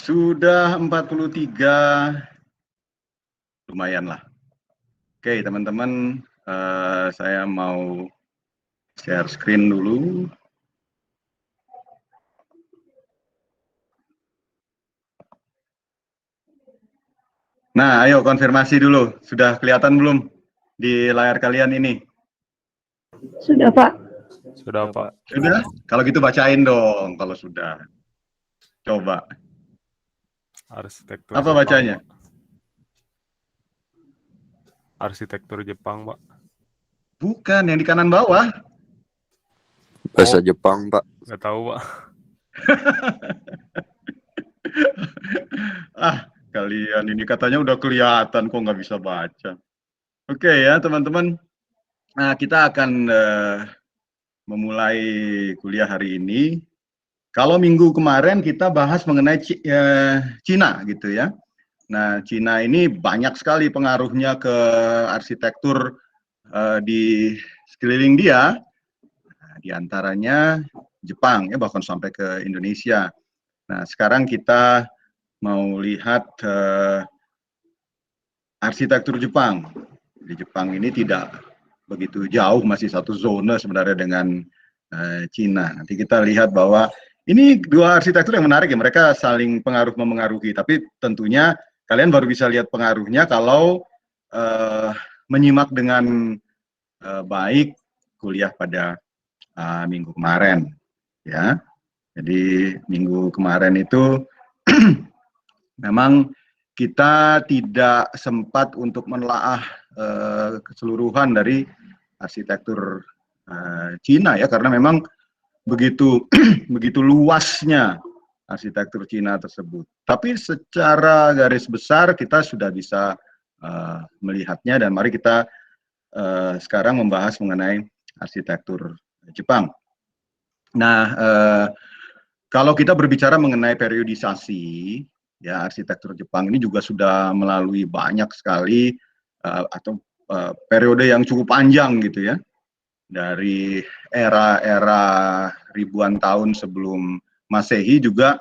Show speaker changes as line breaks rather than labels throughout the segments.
Sudah 43, lumayan lah. Oke teman-teman, saya mau share screen dulu. Nah, ayo konfirmasi dulu. Sudah kelihatan belum di layar kalian ini?
Sudah, Pak.
Sudah, Pak.
Sudah? Kalau gitu bacain dong kalau sudah. Coba.
Arsitektur
Apa
Jepang,
bacanya?
Pak. Arsitektur Jepang, Pak.
Bukan, yang di kanan bawah.
Bahasa Jepang, Pak.
Nggak tahu, Pak.
Kalian ini katanya udah kelihatan kok nggak bisa baca. Oke ya teman-teman. Nah, kita akan memulai kuliah hari ini. Kalau minggu kemarin kita bahas mengenai Cina gitu ya. Nah, Cina ini banyak sekali pengaruhnya ke arsitektur di sekeliling dia. Nah, di antaranya Jepang ya, bahkan sampai ke Indonesia. Nah, sekarang kita mau lihat arsitektur Jepang. Di Jepang ini tidak begitu jauh, masih satu zona sebenarnya dengan Cina. Nanti kita lihat bahwa ini dua arsitektur yang menarik ya, mereka saling memengaruhi, tapi tentunya kalian baru bisa lihat pengaruhnya kalau menyimak dengan baik kuliah pada minggu kemarin ya. Jadi minggu kemarin itu memang kita tidak sempat untuk menelaah keseluruhan dari arsitektur Cina ya, karena memang begitu begitu luasnya arsitektur Cina tersebut. Tapi secara garis besar kita sudah bisa melihatnya, dan mari kita sekarang membahas mengenai arsitektur Jepang. Nah, kalau kita berbicara mengenai periodisasi, ya arsitektur Jepang ini juga sudah melalui banyak sekali periode yang cukup panjang gitu ya. Dari era-era ribuan tahun sebelum Masehi juga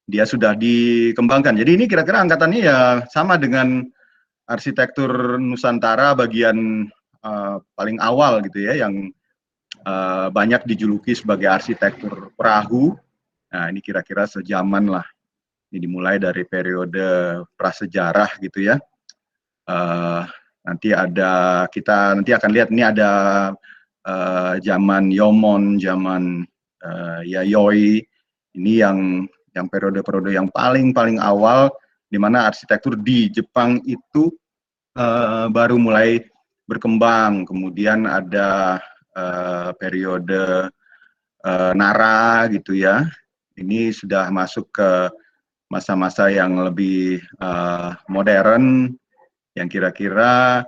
dia sudah dikembangkan. Jadi ini kira-kira angkatannya ya sama dengan arsitektur Nusantara bagian paling awal gitu ya, yang banyak dijuluki sebagai arsitektur perahu. Nah, ini kira-kira sejaman lah. Ini dimulai dari periode prasejarah gitu ya. Kita nanti akan lihat ini ada zaman Yomon, zaman Yayoi. Ini yang periode-periode yang paling awal di mana arsitektur di Jepang itu baru mulai berkembang. Kemudian ada periode Nara gitu ya. Ini sudah masuk ke masa-masa yang lebih modern, yang kira-kira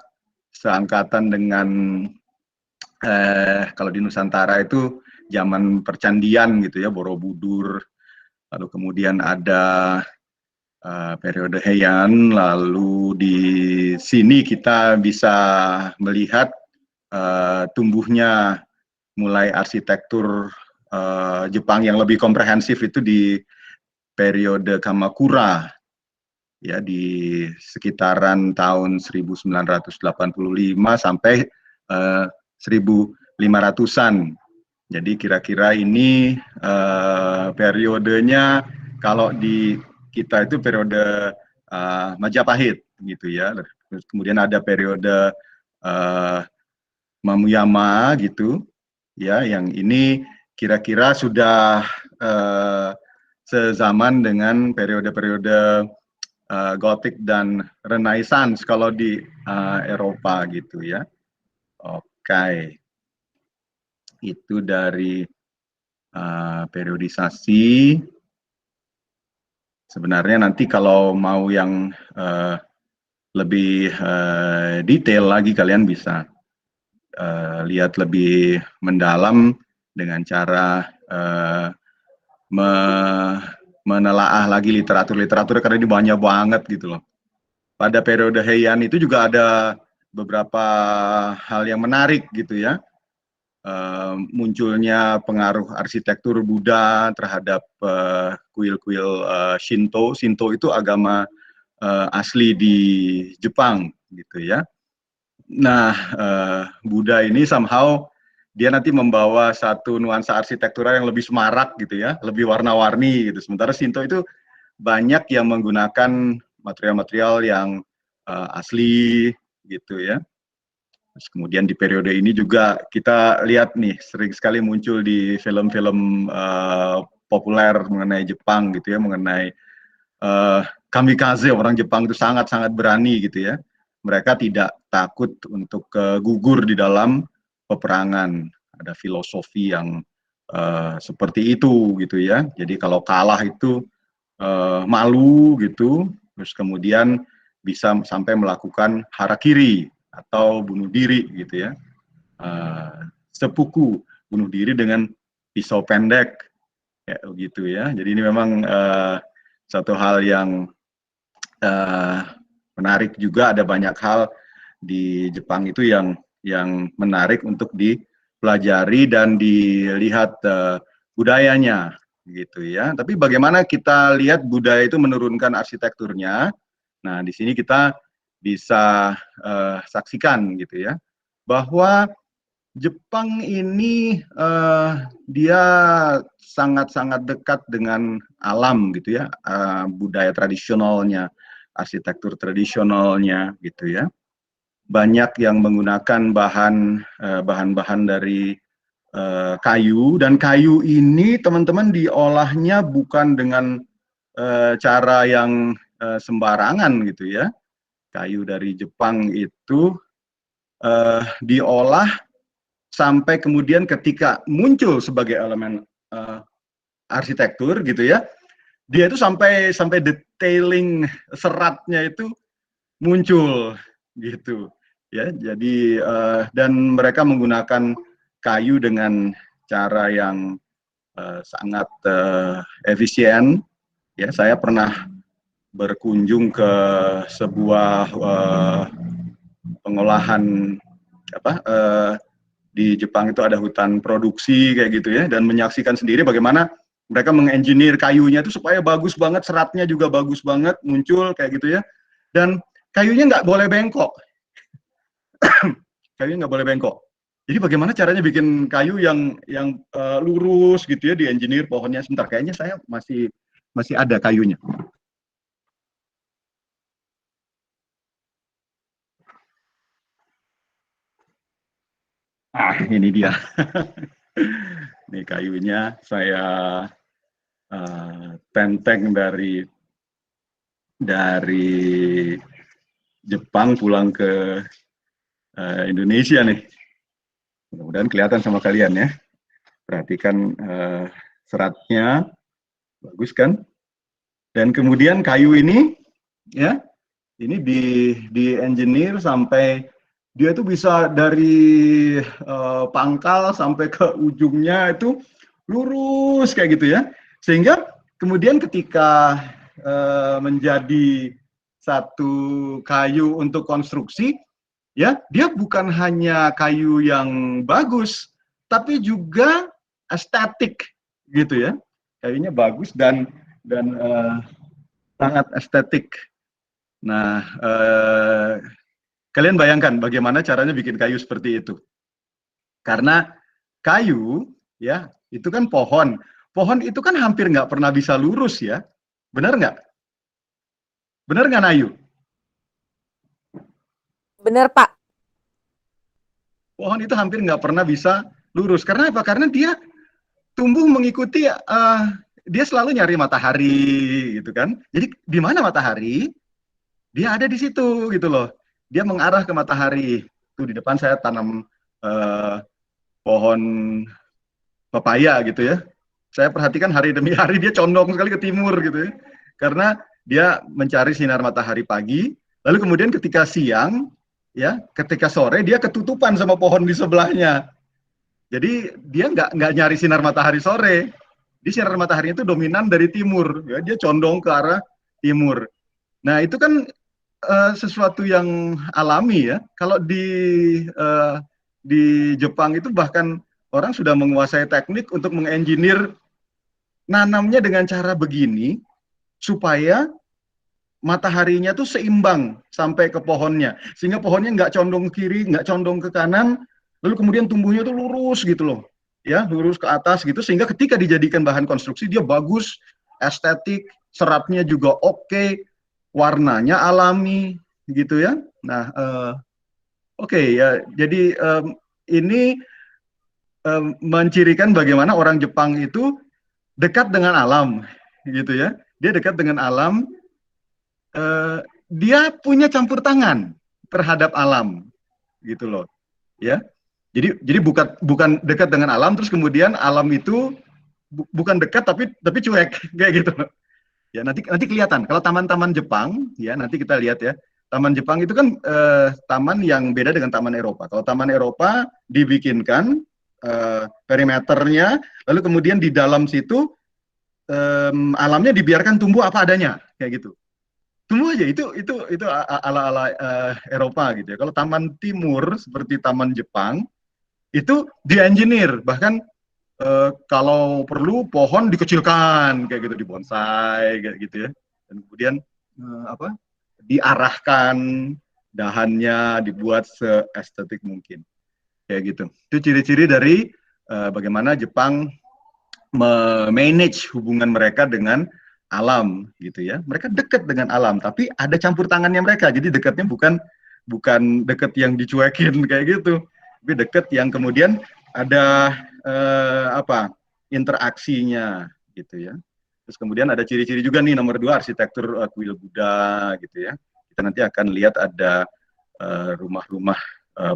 seangkatan dengan kalau di Nusantara itu zaman percandian gitu ya, Borobudur. Lalu kemudian ada periode Heian. Lalu di sini kita bisa melihat tumbuhnya mulai arsitektur Jepang yang lebih komprehensif itu di periode Kamakura ya, di sekitaran tahun 1985 sampai 1500-an. Jadi kira-kira ini periodenya kalau di kita itu periode Majapahit gitu ya. Kemudian ada periode Mamuyama gitu ya, yang ini kira-kira sudah sezaman dengan periode-periode Gothic dan Renaissance kalau di Eropa gitu ya. Oke, itu dari periodisasi. Sebenarnya nanti kalau mau yang lebih detail lagi, kalian bisa lihat lebih mendalam dengan cara menelaah lagi literatur karena ini banyak banget gitu loh. Pada periode Heian itu juga ada beberapa hal yang menarik gitu ya. munculnya pengaruh arsitektur Buddha terhadap kuil-kuil Shinto. Shinto itu agama asli di Jepang gitu ya. Nah, Buddha ini somehow dia nanti membawa satu nuansa arsitektural yang lebih semarak gitu ya, lebih warna-warni gitu. Sementara Shinto itu banyak yang menggunakan material-material yang asli gitu ya. Terus kemudian di periode ini juga kita lihat nih sering sekali muncul di film-film populer mengenai Jepang gitu ya, mengenai kamikaze. Orang Jepang itu sangat-sangat berani gitu ya. Mereka tidak takut untuk gugur di dalam peperangan. Ada filosofi yang seperti itu gitu ya. Jadi kalau kalah itu malu gitu, terus kemudian bisa sampai melakukan harakiri atau bunuh diri gitu ya. Seppuku, bunuh diri dengan pisau pendek kayak gitu ya. Jadi ini memang satu hal yang menarik juga. Ada banyak hal di Jepang itu yang menarik untuk dipelajari dan dilihat budayanya gitu ya. Tapi bagaimana kita lihat budaya itu menurunkan arsitekturnya. Nah, di sini kita bisa saksikan gitu ya, bahwa Jepang ini dia sangat-sangat dekat dengan alam gitu ya, budaya tradisionalnya, arsitektur tradisionalnya gitu ya. Banyak yang menggunakan bahan-bahan dari kayu, dan kayu ini teman-teman diolahnya bukan dengan cara yang sembarangan gitu ya. Kayu dari Jepang itu diolah sampai kemudian ketika muncul sebagai elemen arsitektur gitu ya, dia itu sampai detailing seratnya itu muncul gitu ya. Jadi dan mereka menggunakan kayu dengan cara yang sangat efisien ya. Saya pernah berkunjung ke sebuah pengolahan di Jepang. Itu ada hutan produksi kayak gitu ya, dan menyaksikan sendiri bagaimana mereka mengengineer kayunya itu supaya bagus banget, seratnya juga bagus banget muncul kayak gitu ya, dan kayunya nggak boleh bengkok. Kayunya nggak boleh bengkok. Jadi bagaimana caranya bikin kayu yang lurus gitu ya, di engineer pohonnya. Sebentar, kayaknya saya masih ada kayunya. Ini dia. Ini kayunya saya tenteng dari Jepang pulang ke Indonesia nih. Mudah-mudahan kelihatan sama kalian ya. Perhatikan seratnya, bagus kan? Dan kemudian kayu ini, ya, ini di engineer sampai dia itu bisa dari pangkal sampai ke ujungnya itu lurus kayak gitu ya. Sehingga kemudian ketika menjadi satu kayu untuk konstruksi, ya, dia bukan hanya kayu yang bagus, tapi juga estetik gitu ya. Kayunya bagus dan sangat estetik. Nah, kalian bayangkan bagaimana caranya bikin kayu seperti itu. Karena kayu, ya, itu kan pohon. Pohon itu kan hampir nggak pernah bisa lurus ya. Benar nggak? Benar nggak, Nayu?
Benar, Pak.
Pohon itu hampir nggak pernah bisa lurus. Karena apa? Karena dia tumbuh mengikuti, dia selalu nyari matahari gitu kan. Jadi di mana matahari, dia ada di situ gitu loh. Dia mengarah ke matahari. Tuh di depan saya tanam pohon pepaya gitu ya. Saya perhatikan hari demi hari dia condong sekali ke timur gitu ya. Karena dia mencari sinar matahari pagi, lalu kemudian ketika siang, ya, ketika sore dia ketutupan sama pohon di sebelahnya. Jadi dia nggak nyari sinar matahari sore. Di sinar matahari itu dominan dari timur, ya, dia condong ke arah timur. Nah itu kan sesuatu yang alami ya. Kalau di Jepang itu bahkan orang sudah menguasai teknik untuk mengengineer nanamnya dengan cara begini supaya mataharinya tuh seimbang sampai ke pohonnya, sehingga pohonnya nggak condong ke kiri, nggak condong ke kanan, lalu kemudian tumbuhnya tuh lurus gitu loh, ya lurus ke atas gitu, sehingga ketika dijadikan bahan konstruksi dia bagus, estetik, seratnya juga oke, warnanya alami gitu ya. Nah, oke ya, jadi ini mencirikan bagaimana orang Jepang itu dekat dengan alam gitu ya, dia dekat dengan alam. Dia punya campur tangan terhadap alam gitu loh ya, jadi bukan dekat dengan alam terus kemudian alam itu bukan dekat tapi cuek kayak gitu ya. Nanti kelihatan kalau taman-taman Jepang ya, nanti kita lihat ya, taman Jepang itu kan taman yang beda dengan taman Eropa. Kalau taman Eropa dibikinkan perimeternya, lalu kemudian di dalam situ alamnya dibiarkan tumbuh apa adanya kayak gitu, tumbuh aja, itu ala Eropa gitu ya. Kalau taman timur seperti taman Jepang itu di-engineer, bahkan kalau perlu pohon dikecilkan kayak gitu, dibonsai kayak gitu ya, dan kemudian diarahkan dahannya, dibuat seestetik mungkin kayak gitu. Itu ciri-ciri dari bagaimana Jepang memanage hubungan mereka dengan alam gitu ya. Mereka dekat dengan alam, tapi ada campur tangannya mereka. Jadi dekatnya bukan dekat yang dicuekin kayak gitu, tapi dekat yang kemudian ada interaksinya gitu ya. Terus kemudian ada ciri-ciri juga nih, nomor 2, arsitektur kuil Buddha gitu ya. Kita nanti akan lihat ada rumah-rumah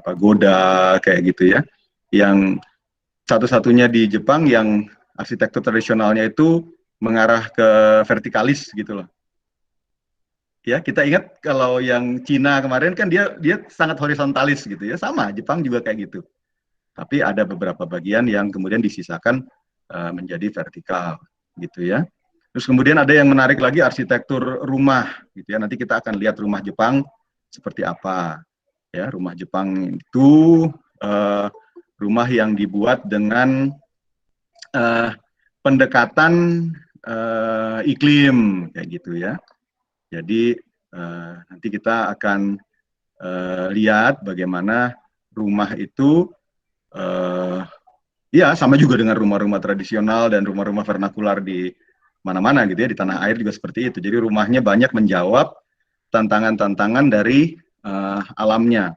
pagoda kayak gitu ya, yang satu-satunya di Jepang yang arsitektur tradisionalnya itu mengarah ke vertikalis gitu loh. Ya, kita ingat kalau yang Cina kemarin kan dia sangat horizontalis gitu ya, sama Jepang juga kayak gitu. Tapi ada beberapa bagian yang kemudian disisakan menjadi vertikal gitu ya. Terus kemudian ada yang menarik lagi, arsitektur rumah gitu ya. Nanti kita akan lihat rumah Jepang seperti apa. Ya, rumah Jepang itu rumah yang dibuat dengan pendekatan iklim kayak gitu ya. Jadi nanti kita akan lihat bagaimana rumah itu ya sama juga dengan rumah-rumah tradisional dan rumah-rumah vernakular di mana-mana gitu ya, di tanah air juga seperti itu. Jadi rumahnya banyak menjawab tantangan-tantangan dari alamnya.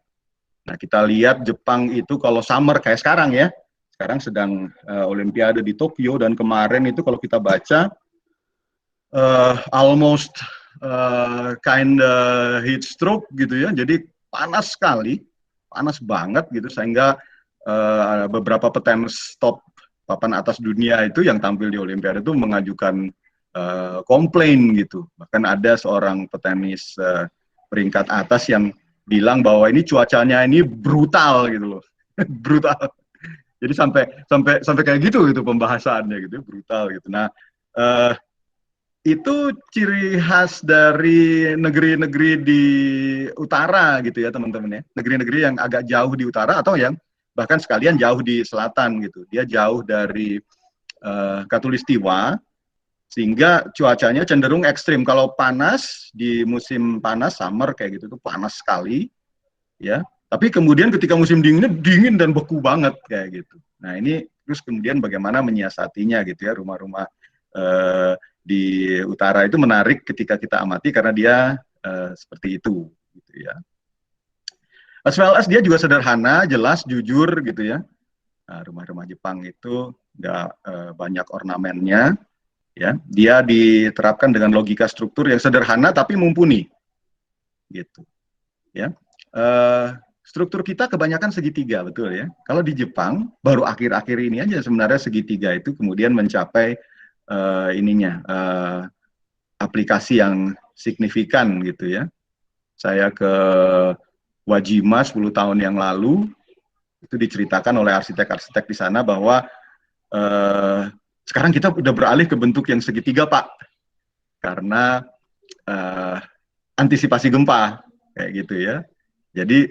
Nah, kita lihat Jepang itu kalau summer kayak sekarang ya, sekarang sedang Olimpiade di Tokyo, dan kemarin itu kalau kita baca almost kind heat stroke gitu ya, jadi panas sekali, panas banget gitu, sehingga beberapa petenis top papan atas dunia itu yang tampil di Olimpiade itu mengajukan komplain gitu. Bahkan ada seorang petenis peringkat atas yang bilang bahwa ini cuacanya ini brutal gitu loh. Brutal. Jadi sampai kayak gitu pembahasannya gitu, brutal gitu. Nah, itu ciri khas dari negeri-negeri di utara gitu ya teman-teman ya. Negeri-negeri yang agak jauh di utara atau yang bahkan sekalian jauh di selatan gitu. Dia jauh dari Katulistiwa, sehingga cuacanya cenderung ekstrim. Kalau panas di musim panas, summer kayak gitu tuh panas sekali ya. Tapi kemudian ketika musim dinginnya dingin dan beku banget kayak gitu. Nah, ini terus kemudian bagaimana menyiasatinya gitu ya, rumah-rumah di utara itu menarik ketika kita amati karena dia seperti itu gitu ya. As well as dia juga sederhana, jelas, jujur gitu ya. Nah, rumah-rumah Jepang itu nggak banyak ornamennya ya. Dia diterapkan dengan logika struktur yang sederhana tapi mumpuni gitu ya. Struktur kita kebanyakan segitiga, betul ya. Kalau di Jepang baru akhir-akhir ini aja sebenarnya segitiga itu kemudian mencapai aplikasi yang signifikan gitu ya. Saya ke Wajima 10 tahun yang lalu, itu diceritakan oleh arsitek-arsitek di sana bahwa sekarang kita udah beralih ke bentuk yang segitiga, Pak, karena antisipasi gempa kayak gitu ya. Jadi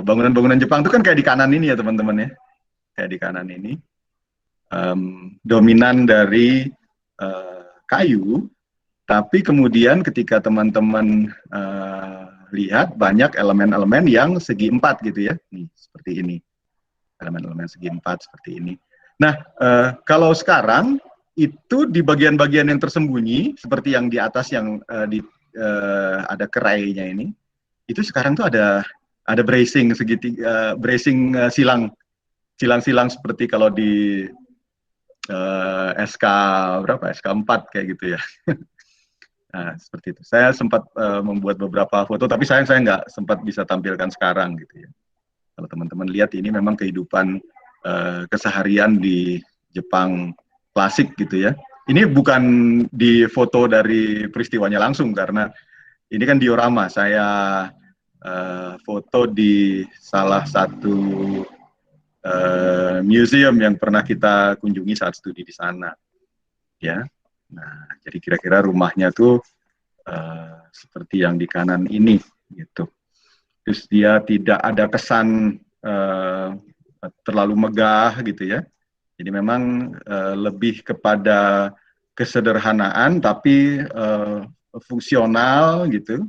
bangunan-bangunan Jepang itu kan kayak di kanan ini ya teman-teman ya. kayak di kanan ini, dominan dari kayu, tapi kemudian ketika teman-teman lihat banyak elemen-elemen yang segi empat gitu ya, nih seperti ini, elemen-elemen segi empat seperti ini. Nah, kalau sekarang itu di bagian-bagian yang tersembunyi seperti yang di atas yang ada kerainya ini, itu sekarang tuh ada bracing segitiga, bracing silang-silang seperti kalau di SK berapa? SK 4 kayak gitu ya. Nah, seperti itu. Saya sempat membuat beberapa foto, tapi saya nggak sempat bisa tampilkan sekarang gitu ya. Kalau teman-teman lihat ini memang kehidupan keseharian di Jepang klasik gitu ya. Ini bukan di foto dari peristiwanya langsung karena ini kan diorama. Saya foto di salah satu museum yang pernah kita kunjungi saat studi di sana. Ya. Nah, jadi kira-kira rumahnya tuh seperti yang di kanan ini gitu. Terus dia tidak ada kesan terlalu megah gitu ya. Jadi memang lebih kepada kesederhanaan tapi fungsional gitu.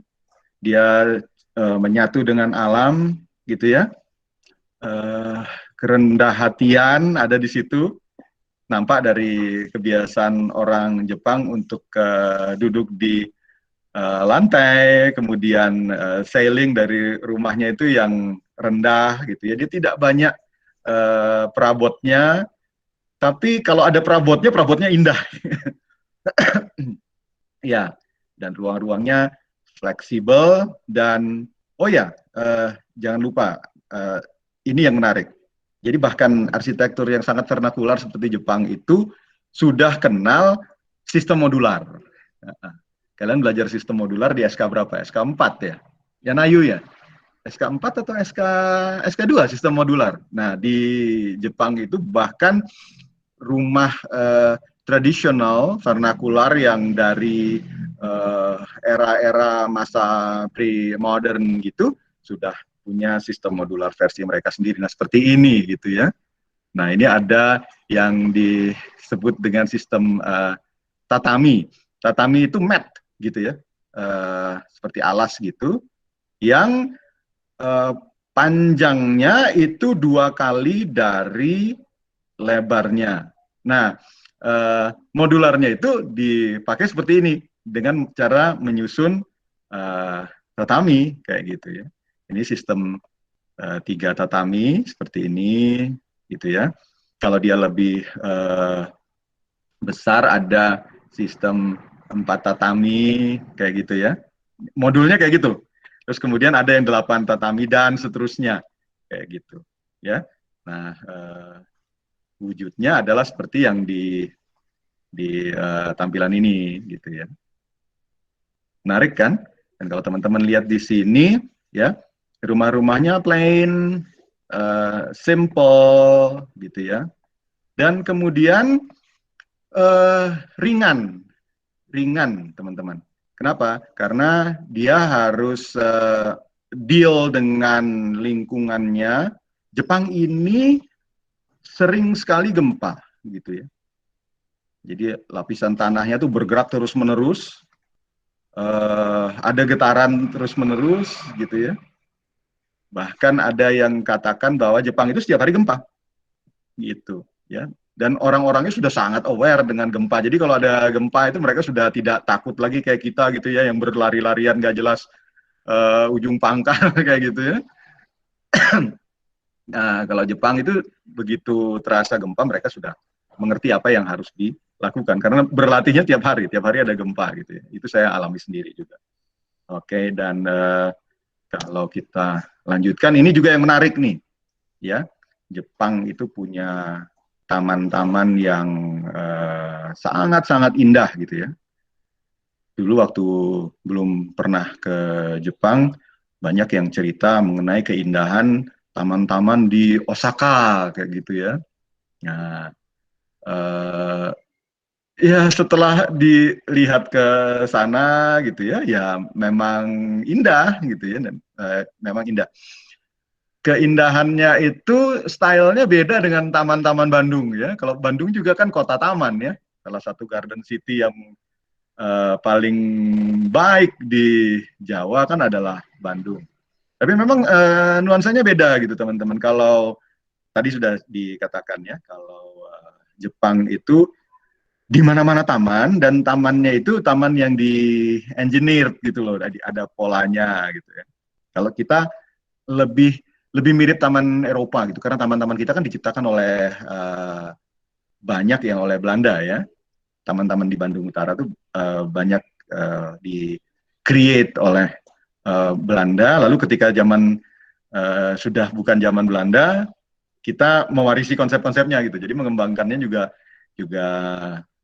Dia menyatu dengan alam gitu ya. Kerendah hatian ada di situ. Nampak dari kebiasaan orang Jepang untuk duduk di lantai, kemudian sailing dari rumahnya itu yang rendah gitu ya. Dia tidak banyak perabotnya, tapi kalau ada perabotnya indah. Ya, dan ruang-ruangnya fleksibel dan oh ya, jangan lupa ini yang menarik. Jadi bahkan arsitektur yang sangat vernakular seperti Jepang itu sudah kenal sistem modular. Kalian belajar sistem modular di SK berapa? SK 4 ya? Yanayu ya? SK 4 atau SK 2 sistem modular. Nah, di Jepang itu bahkan rumah tradisional vernakular yang dari era-era masa pre-modern gitu sudah punya sistem modular versi mereka sendiri. Nah, seperti ini gitu ya. Nah, ini ada yang disebut dengan sistem tatami. Tatami itu mat gitu ya. Seperti alas gitu. Yang panjangnya itu 2 kali dari lebarnya. Nah, modularnya itu dipakai seperti ini dengan cara menyusun tatami kayak gitu ya. Ini sistem 3 tatami seperti ini, gitu ya. Kalau dia lebih besar ada sistem 4 tatami kayak gitu ya. Modulnya kayak gitu. Terus kemudian ada yang 8 tatami dan seterusnya kayak gitu, ya. Nah, wujudnya adalah seperti yang di tampilan ini, gitu ya. Menarik kan? Dan kalau teman-teman lihat di sini, ya. Rumah-rumahnya plain, simple, gitu ya. Dan kemudian ringan, teman-teman. Kenapa? Karena dia harus deal dengan lingkungannya. Jepang ini sering sekali gempa, gitu ya. Jadi lapisan tanahnya tuh bergerak terus-menerus, ada getaran terus-menerus, gitu ya. Bahkan ada yang katakan bahwa Jepang itu setiap hari gempa, gitu ya. Dan orang-orangnya sudah sangat aware dengan gempa. Jadi kalau ada gempa itu mereka sudah tidak takut lagi kayak kita gitu ya, yang berlari-larian gak jelas ujung pangkal kayak gitu ya. Nah, kalau Jepang itu begitu terasa gempa mereka sudah mengerti apa yang harus dilakukan karena berlatihnya tiap hari ada gempa gitu ya. Itu saya alami sendiri juga. Oke, dan kalau kita lanjutkan, ini juga yang menarik nih, ya. Jepang itu punya taman-taman yang sangat-sangat indah gitu ya. Dulu waktu belum pernah ke Jepang, banyak yang cerita mengenai keindahan taman-taman di Osaka kayak gitu ya. Nah, ya setelah dilihat ke sana gitu ya, ya memang indah gitu ya, dan memang indah. keindahannya itu stylenya beda dengan taman-taman Bandung ya. Kalau Bandung juga kan kota taman ya, salah satu garden city yang paling baik di Jawa kan adalah Bandung. Tapi memang nuansanya beda gitu teman-teman. Kalau tadi sudah dikatakan ya, kalau Jepang itu di mana-mana taman, dan tamannya itu taman yang di engineered gitu loh, ada polanya gitu ya. Kalau kita lebih mirip taman Eropa gitu, karena taman-taman kita kan diciptakan oleh banyak yang oleh Belanda ya. Taman-taman di Bandung Utara tuh banyak di create oleh Belanda. Lalu ketika zaman sudah bukan zaman Belanda, kita mewarisi konsep-konsepnya gitu. Jadi mengembangkannya juga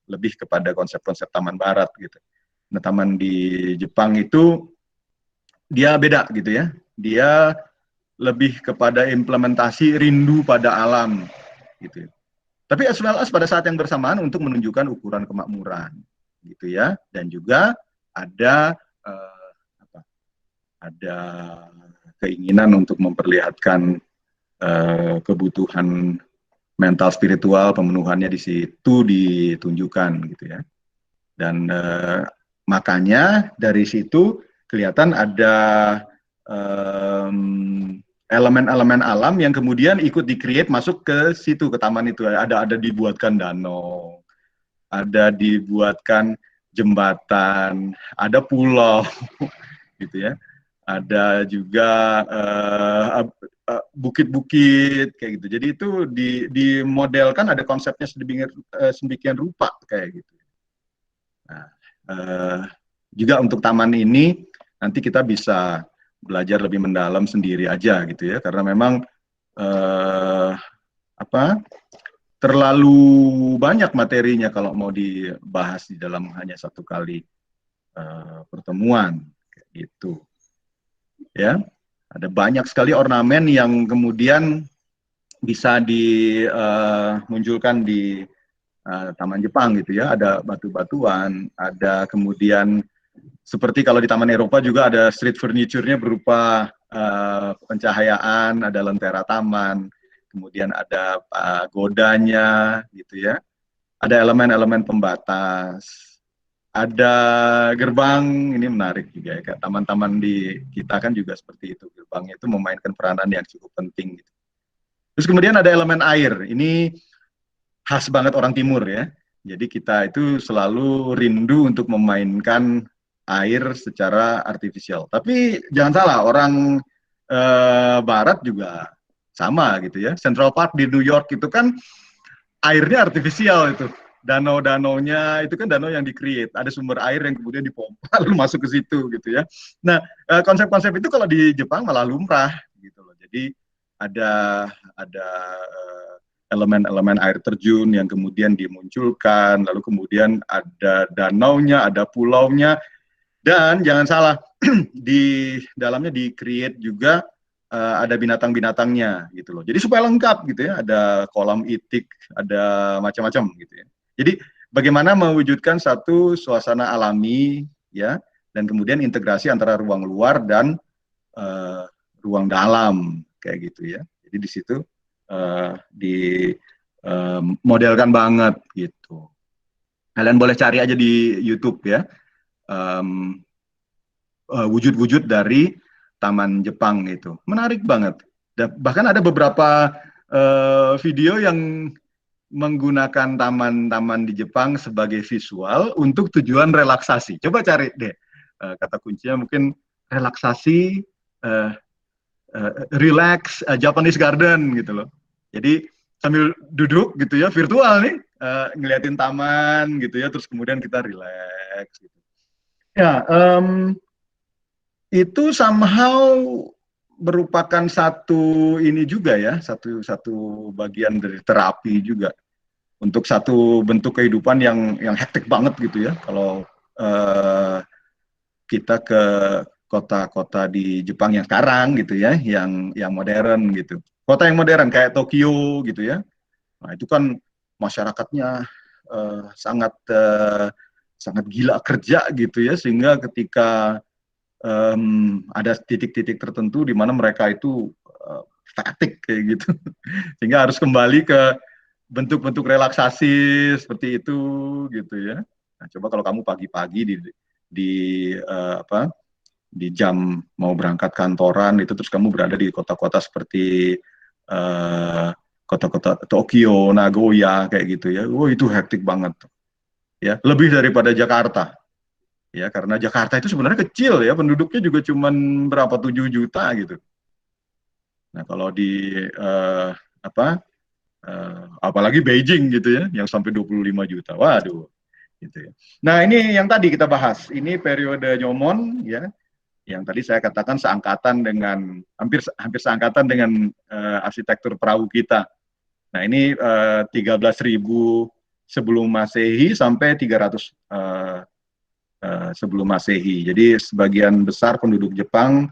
lebih kepada konsep-konsep taman barat gitu. Nah, taman di Jepang itu dia beda gitu ya. Dia lebih kepada implementasi rindu pada alam gitu. Tapi as well as pada saat yang bersamaan untuk menunjukkan ukuran kemakmuran gitu ya. Dan juga ada ada keinginan untuk memperlihatkan kebutuhan mental spiritual, pemenuhannya di situ ditunjukkan gitu ya. Dan makanya dari situ kelihatan ada elemen-elemen alam yang kemudian ikut di-create masuk ke situ, ke taman itu. Ada dibuatkan danau, ada dibuatkan jembatan, ada pulau gitu ya. Ada juga bukit-bukit kayak gitu. Jadi itu dimodelkan, ada konsepnya sedemikian rupa kayak gitu. Nah, juga untuk taman ini nanti kita bisa belajar lebih mendalam sendiri aja gitu ya, karena memang terlalu banyak materinya kalau mau dibahas di dalam hanya satu kali pertemuan kayak gitu. Ya, ada banyak sekali ornamen yang kemudian bisa dimunculkan di Taman Jepang gitu ya. Ada batu-batuan, ada kemudian seperti kalau di Taman Eropa juga ada street furniture-nya berupa pencahayaan, ada lentera taman, kemudian ada godanya gitu ya. Ada elemen-elemen pembatas, ada gerbang, ini menarik juga ya, taman-taman di kita kan juga seperti itu, gerbangnya itu memainkan peranan yang cukup penting gitu. Terus kemudian ada elemen air, ini khas banget orang timur ya, jadi kita itu selalu rindu untuk memainkan air secara artifisial. Tapi jangan salah, orang barat juga sama gitu ya. Central Park di New York itu kan airnya artifisial itu. Danau-danaunya itu kan danau yang di-create, ada sumber air yang kemudian dipompa lalu masuk ke situ gitu ya. Nah, konsep-konsep itu kalau di Jepang malah lumrah gitu loh. Jadi ada elemen-elemen air terjun yang kemudian dimunculkan, lalu kemudian ada danaunya, ada pulaunya, dan jangan salah di dalamnya di-create juga ada binatang-binatangnya gitu loh. Jadi supaya lengkap gitu ya, ada kolam itik, ada macam-macam gitu ya. Jadi bagaimana mewujudkan satu suasana alami ya, dan kemudian integrasi antara ruang luar dan ruang dalam kayak gitu ya. Jadi di situ modelkan banget gitu. Kalian boleh cari aja di YouTube ya, wujud-wujud dari Taman Jepang itu menarik banget. Dan bahkan ada beberapa video yang menggunakan taman-taman di Jepang sebagai visual untuk tujuan relaksasi. Coba cari deh, kata kuncinya mungkin relaksasi, relax, Japanese garden gitu loh. Jadi sambil duduk gitu ya, virtual nih, ngeliatin taman gitu ya, terus kemudian kita relax gitu. Ya, itu somehow merupakan satu ini juga ya, satu bagian dari terapi juga untuk satu bentuk kehidupan yang hektik banget gitu ya. Kalau kita ke kota-kota di Jepang yang sekarang gitu ya, yang modern gitu. Kota yang modern kayak Tokyo gitu ya. Nah, itu kan masyarakatnya sangat gila kerja gitu ya, sehingga ketika ada titik-titik tertentu di mana mereka itu fatigue kayak gitu. Sehingga harus kembali ke bentuk-bentuk relaksasi seperti itu gitu ya. Nah, coba kalau kamu pagi-pagi di apa di jam mau berangkat kantoran itu, terus kamu berada di kota-kota seperti eh, kota-kota Tokyo, Nagoya kayak gitu ya. Wah, itu hektik banget ya, lebih daripada Jakarta. Ya, karena Jakarta itu sebenarnya kecil ya, penduduknya juga cuman berapa 7 juta gitu. Nah, kalau di apa apalagi Beijing gitu ya, yang sampai 25 juta. Waduh, gitu ya. Nah, ini yang tadi kita bahas. Ini periode Nyomon ya, yang tadi saya katakan seangkatan dengan hampir hampir seangkatan dengan arsitektur perahu kita. Nah, ini 13.000 sebelum Masehi sampai 300 sebelum Masehi. Jadi sebagian besar penduduk Jepang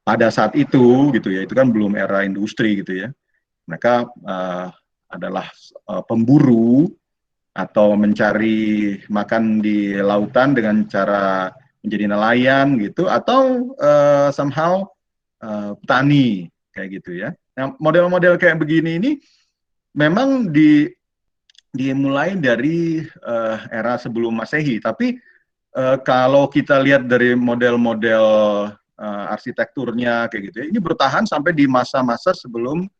pada saat itu gitu ya, itu kan belum era industri gitu ya. Mereka adalah pemburu atau mencari makan di lautan dengan cara menjadi nelayan gitu, atau somehow petani kayak gitu ya. Nah, model-model kayak begini ini memang dimulai dari era sebelum Masehi, tapi kalau kita lihat dari model-model arsitekturnya kayak gitu ya, ini bertahan sampai di masa-masa sebelum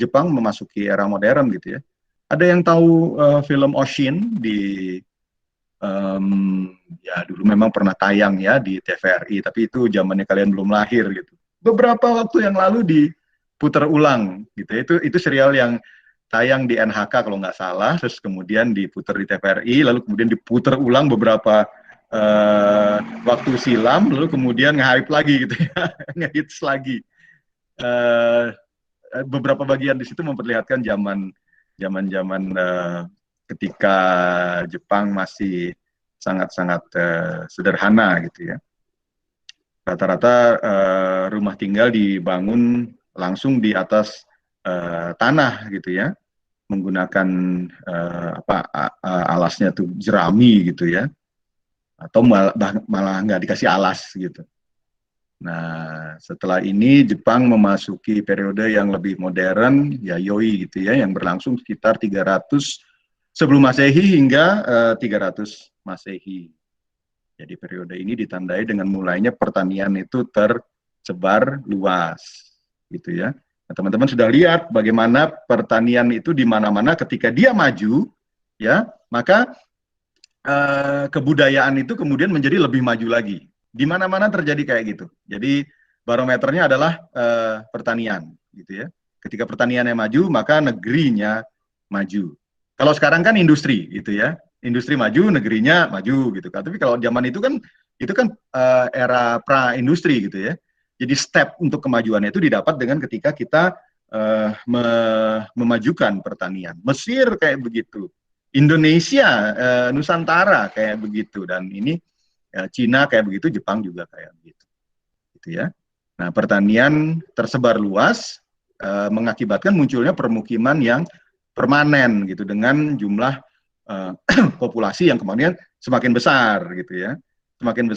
Jepang memasuki era modern gitu ya. Ada yang tahu film Oshin di ya dulu memang pernah tayang ya di TVRI, tapi itu zamannya kalian belum lahir gitu. Beberapa waktu yang lalu diputar ulang gitu ya. Itu serial yang tayang di NHK kalau nggak salah, terus kemudian diputar di TVRI, lalu kemudian diputar ulang beberapa waktu silam, lalu kemudian nge-hype lagi gitu ya, nge-hits lagi. Beberapa bagian di situ memperlihatkan zaman ketika Jepang masih sangat-sangat sederhana gitu ya. Rata-rata rumah tinggal dibangun langsung di atas tanah gitu ya, menggunakan alasnya tuh jerami gitu ya, atau malah nggak dikasih alas gitu. Nah, setelah ini Jepang memasuki periode yang lebih modern, Yayoi gitu ya, yang berlangsung sekitar 300 sebelum Masehi hingga 300 Masehi. Jadi periode ini ditandai dengan mulainya pertanian itu tersebar luas, gitu ya. Nah, teman-teman sudah lihat bagaimana pertanian itu di mana-mana ketika dia maju, ya, maka kebudayaan itu kemudian menjadi lebih maju lagi. Di mana-mana terjadi kayak gitu. Jadi barometernya adalah pertanian, gitu ya. Ketika pertaniannya maju, maka negerinya maju. Kalau sekarang kan industri, gitu ya. Industri maju, negerinya maju, gitu kan. Tapi kalau zaman itu kan era pra-industri, gitu ya. Jadi step untuk kemajuannya itu didapat dengan ketika kita memajukan pertanian. Mesir kayak begitu. Indonesia, Nusantara kayak begitu, dan ini Cina kayak begitu, Jepang juga kayak begitu, gitu ya. Nah, pertanian tersebar luas mengakibatkan munculnya permukiman yang permanen gitu dengan jumlah populasi yang kemudian semakin besar gitu ya. Semakin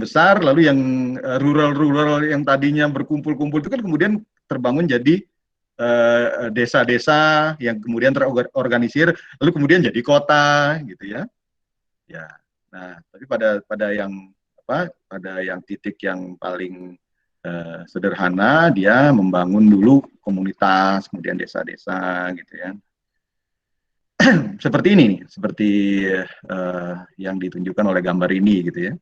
besar, lalu yang rural-rural yang tadinya berkumpul-kumpul itu kan kemudian terbangun jadi desa-desa yang kemudian terorganisir, lalu kemudian jadi kota, gitu ya. Ya, nah, tapi pada yang titik yang paling sederhana, dia membangun dulu komunitas, kemudian desa-desa, gitu ya. Seperti ini, seperti yang ditunjukkan oleh gambar ini, gitu ya.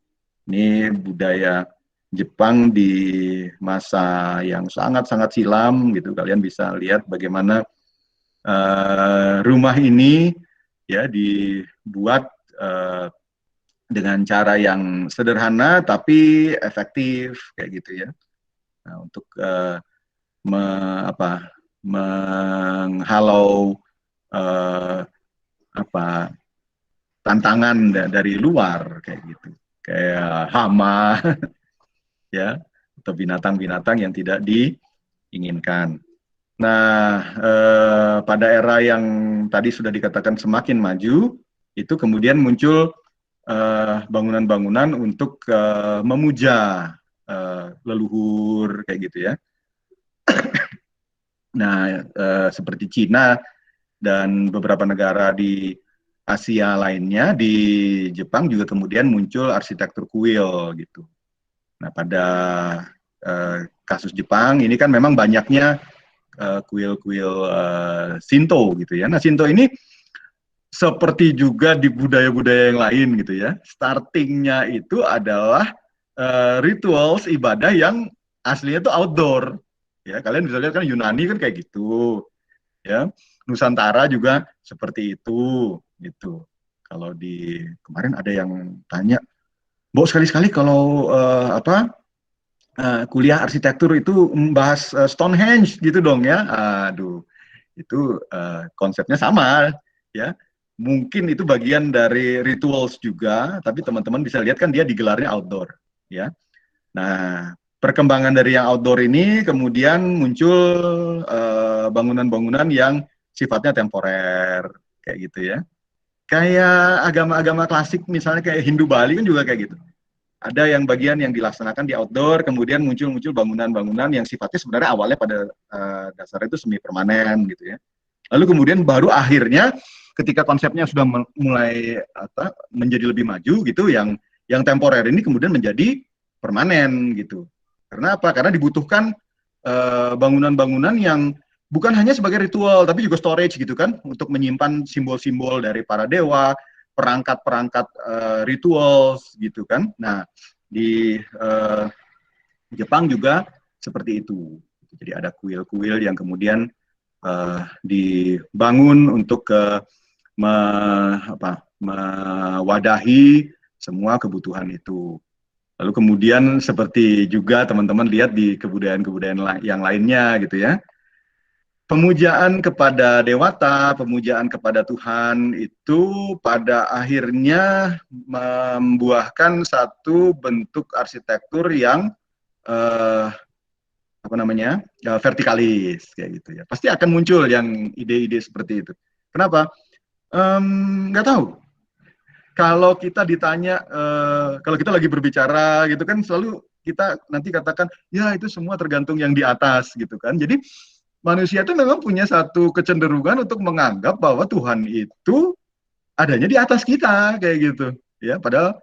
Ini budaya Jepang di masa yang sangat-sangat silam gitu. Kalian bisa lihat bagaimana rumah ini ya dibuat dengan cara yang sederhana tapi efektif kayak gitu ya. Nah, untuk menghalau tantangan dari luar kayak gitu. Kayak hama ya, atau binatang-binatang yang tidak diinginkan. Nah, pada era yang tadi sudah dikatakan semakin maju, itu kemudian muncul bangunan-bangunan untuk memuja leluhur kayak gitu ya. Nah, seperti Cina dan beberapa negara di Asia lainnya, di Jepang juga kemudian muncul arsitektur kuil gitu. Nah, pada kasus Jepang ini kan memang banyaknya kuil-kuil Shinto gitu ya. Nah, Shinto ini seperti juga di budaya-budaya yang lain gitu ya. Startingnya itu adalah rituals ibadah yang aslinya itu outdoor. Ya, kalian bisa lihat kan Yunani kan kayak gitu. Ya, Nusantara juga seperti itu gitu. Kalau di kemarin ada yang tanya, "Bo, sekali-sekali kalau kuliah arsitektur itu membahas Stonehenge gitu dong ya." Aduh, itu konsepnya sama ya. Mungkin itu bagian dari rituals juga, tapi teman-teman bisa lihat kan dia digelarnya outdoor ya. Nah, perkembangan dari yang outdoor ini kemudian muncul bangunan-bangunan yang sifatnya temporer kayak gitu ya. Kayak agama-agama klasik misalnya kayak Hindu Bali kan juga kayak gitu. Ada yang bagian yang dilaksanakan di outdoor, kemudian muncul bangunan-bangunan yang sifatnya sebenarnya awalnya pada dasarnya itu semi permanen gitu ya. Lalu kemudian baru akhirnya ketika konsepnya sudah mulai menjadi lebih maju gitu, yang temporer ini kemudian menjadi permanen gitu. Karena apa? Karena dibutuhkan bangunan-bangunan yang bukan hanya sebagai ritual, tapi juga storage gitu kan, untuk menyimpan simbol-simbol dari para dewa, perangkat-perangkat rituals gitu kan. Nah, di Jepang juga seperti itu. Jadi ada kuil-kuil yang kemudian dibangun untuk mewadahi semua kebutuhan itu. Lalu kemudian seperti juga teman-teman lihat di kebudayaan-kebudayaan yang lainnya gitu ya. Pemujaan kepada dewata, pemujaan kepada Tuhan itu pada akhirnya membuahkan satu bentuk arsitektur yang vertikalis kayak gitu ya. Pasti akan muncul yang ide-ide seperti itu. Kenapa? Nggak tahu. Kalau kita ditanya, kalau kita lagi berbicara gitu kan, selalu kita nanti katakan, ya itu semua tergantung yang di atas gitu kan. Jadi manusia itu memang punya satu kecenderungan untuk menganggap bahwa Tuhan itu adanya di atas kita kayak gitu. Ya, padahal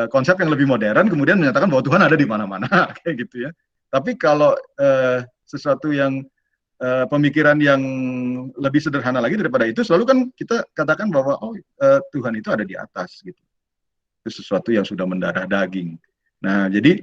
konsep yang lebih modern kemudian menyatakan bahwa Tuhan ada di mana-mana kayak gitu ya. Tapi kalau sesuatu yang pemikiran yang lebih sederhana lagi daripada itu, selalu kan kita katakan bahwa Tuhan itu ada di atas gitu. Itu sesuatu yang sudah mendarah daging. Nah, jadi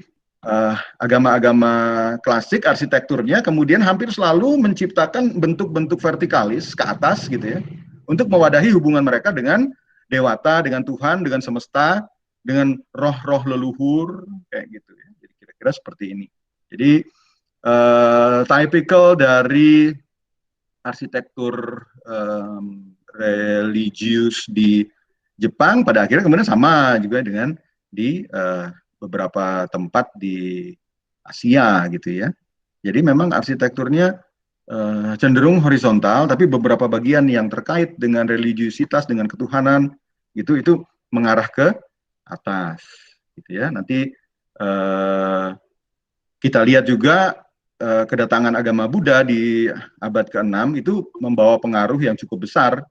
agama-agama klasik arsitekturnya kemudian hampir selalu menciptakan bentuk-bentuk vertikalis ke atas gitu ya, untuk mewadahi hubungan mereka dengan dewata, dengan Tuhan, dengan semesta, dengan roh-roh leluhur kayak gitu ya. Jadi kira-kira seperti ini. Jadi typical dari arsitektur religius di Jepang pada akhirnya kemudian sama juga dengan di beberapa tempat di Asia gitu ya. Jadi memang arsitekturnya cenderung horizontal, tapi beberapa bagian yang terkait dengan religiusitas, dengan ketuhanan itu mengarah ke atas gitu ya. Nanti kita lihat juga kedatangan agama Buddha di abad ke-6 itu membawa pengaruh yang cukup besar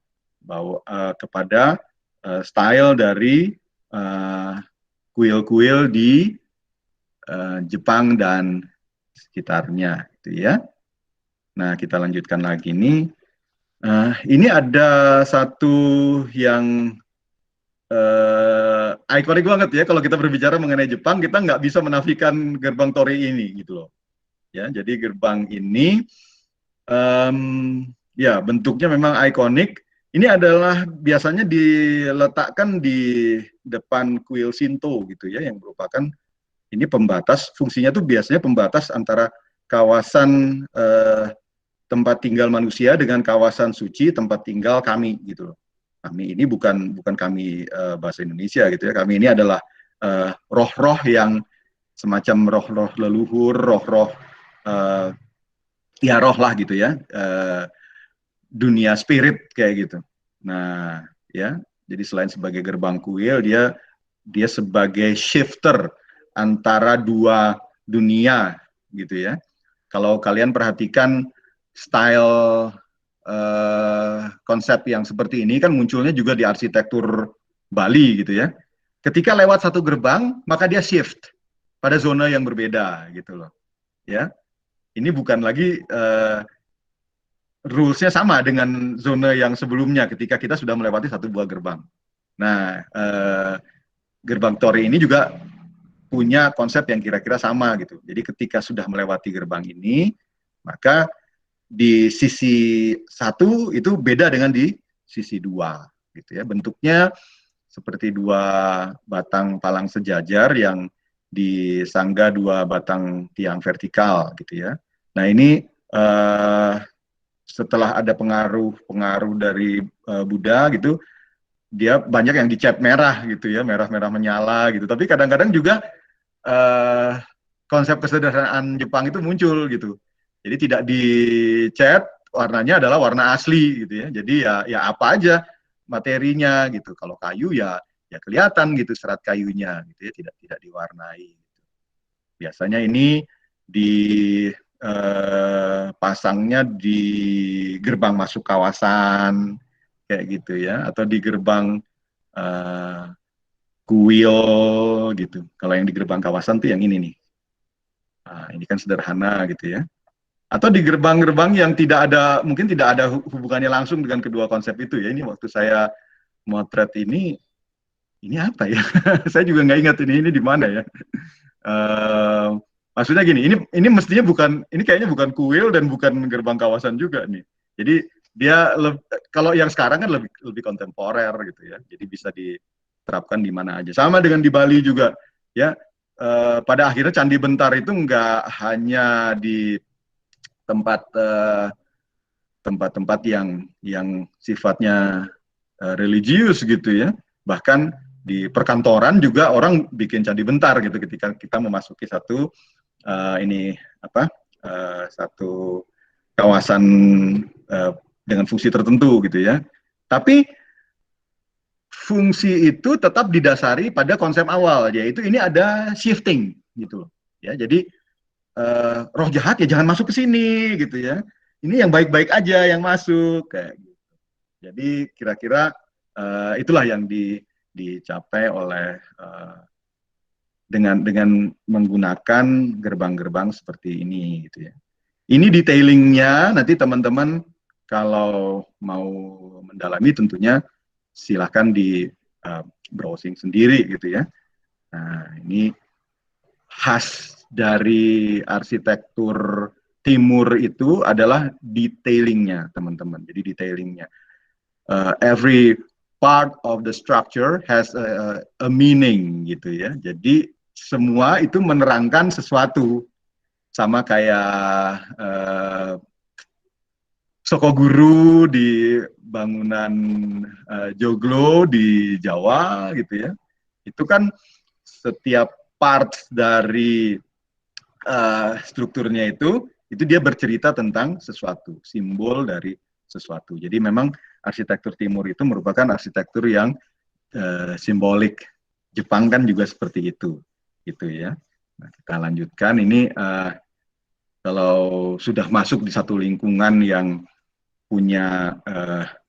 kepada style dari kuil-kuil di Jepang dan sekitarnya, gitu ya. Nah, kita lanjutkan lagi nih. Ini ada satu yang ikonik banget ya, kalau kita berbicara mengenai Jepang, kita nggak bisa menafikan gerbang Torii ini, gitu loh. Ya, jadi gerbang ini, ya bentuknya memang ikonik. Ini adalah biasanya diletakkan di depan kuil Shinto gitu ya, yang merupakan ini pembatas, fungsinya tuh biasanya pembatas antara kawasan tempat tinggal manusia dengan kawasan suci tempat tinggal kami gitu loh. Kami ini bukan kami bahasa Indonesia gitu ya. Kami ini adalah roh-roh yang semacam roh-roh leluhur, roh-roh ya roh lah gitu ya. Dunia spirit kayak gitu. Nah, ya. Jadi selain sebagai gerbang kuil, dia sebagai shifter antara dua dunia gitu ya. Kalau kalian perhatikan style konsep yang seperti ini kan munculnya juga di arsitektur Bali gitu ya. Ketika lewat satu gerbang, maka dia shift pada zona yang berbeda gitu loh. Ya, ini bukan lagi rules-nya sama dengan zona yang sebelumnya ketika kita sudah melewati satu buah gerbang. Nah, gerbang Tori ini juga punya konsep yang kira-kira sama gitu. Jadi ketika sudah melewati gerbang ini, maka di sisi satu itu beda dengan di sisi dua, gitu ya. Bentuknya seperti dua batang palang sejajar yang disangga dua batang tiang vertikal, gitu ya. Nah ini setelah ada pengaruh dari Buddha gitu, dia banyak yang dicat merah gitu ya, merah-merah menyala gitu. Tapi kadang-kadang juga konsep kesederhanaan Jepang itu muncul gitu. Jadi tidak dicat, warnanya adalah warna asli gitu ya. Jadi ya apa aja materinya gitu. Kalau kayu ya kelihatan gitu serat kayunya gitu ya, tidak diwarnai. Gitu. Biasanya ini pasangnya di gerbang masuk kawasan kayak gitu ya, atau di gerbang kuil gitu. Kalau yang di gerbang kawasan tuh yang ini nih. Nah, ini kan sederhana gitu ya. Atau di gerbang-gerbang yang mungkin tidak ada hubungannya langsung dengan kedua konsep itu ya. Ini waktu saya motret ini apa ya? Saya juga nggak ingat ini di mana ya. Maksudnya gini, ini mestinya ini kayaknya bukan kuil dan bukan gerbang kawasan juga nih. Jadi dia kalau yang sekarang kan lebih kontemporer gitu ya. Jadi bisa diterapkan di mana aja. Sama dengan di Bali juga ya. Pada akhirnya Candi Bentar itu nggak hanya di tempat-tempat yang sifatnya religius gitu ya. Bahkan di perkantoran juga orang bikin Candi Bentar gitu ketika kita memasuki satu satu kawasan dengan fungsi tertentu gitu ya. Tapi fungsi itu tetap didasari pada konsep awal, yaitu ini ada shifting gitu ya. Jadi roh jahat ya jangan masuk ke sini gitu ya. Ini yang baik-baik aja yang masuk kayak gitu. Jadi kira-kira itulah yang dicapai oleh dengan menggunakan gerbang-gerbang seperti ini gitu ya. Ini detailingnya nanti teman-teman kalau mau mendalami tentunya silahkan di browsing sendiri gitu ya. Nah ini khas dari arsitektur timur itu adalah detailingnya teman-teman. Jadi detailingnya every part of the structure has a meaning gitu ya. Jadi semua itu menerangkan sesuatu, sama kayak Sokoguru di bangunan Joglo di Jawa gitu ya. Itu kan setiap part dari strukturnya itu dia bercerita tentang sesuatu, simbol dari sesuatu. Jadi memang arsitektur timur itu merupakan arsitektur yang simbolik. Jepang kan juga seperti itu, gitu ya. Nah, kita lanjutkan ini kalau sudah masuk di satu lingkungan yang punya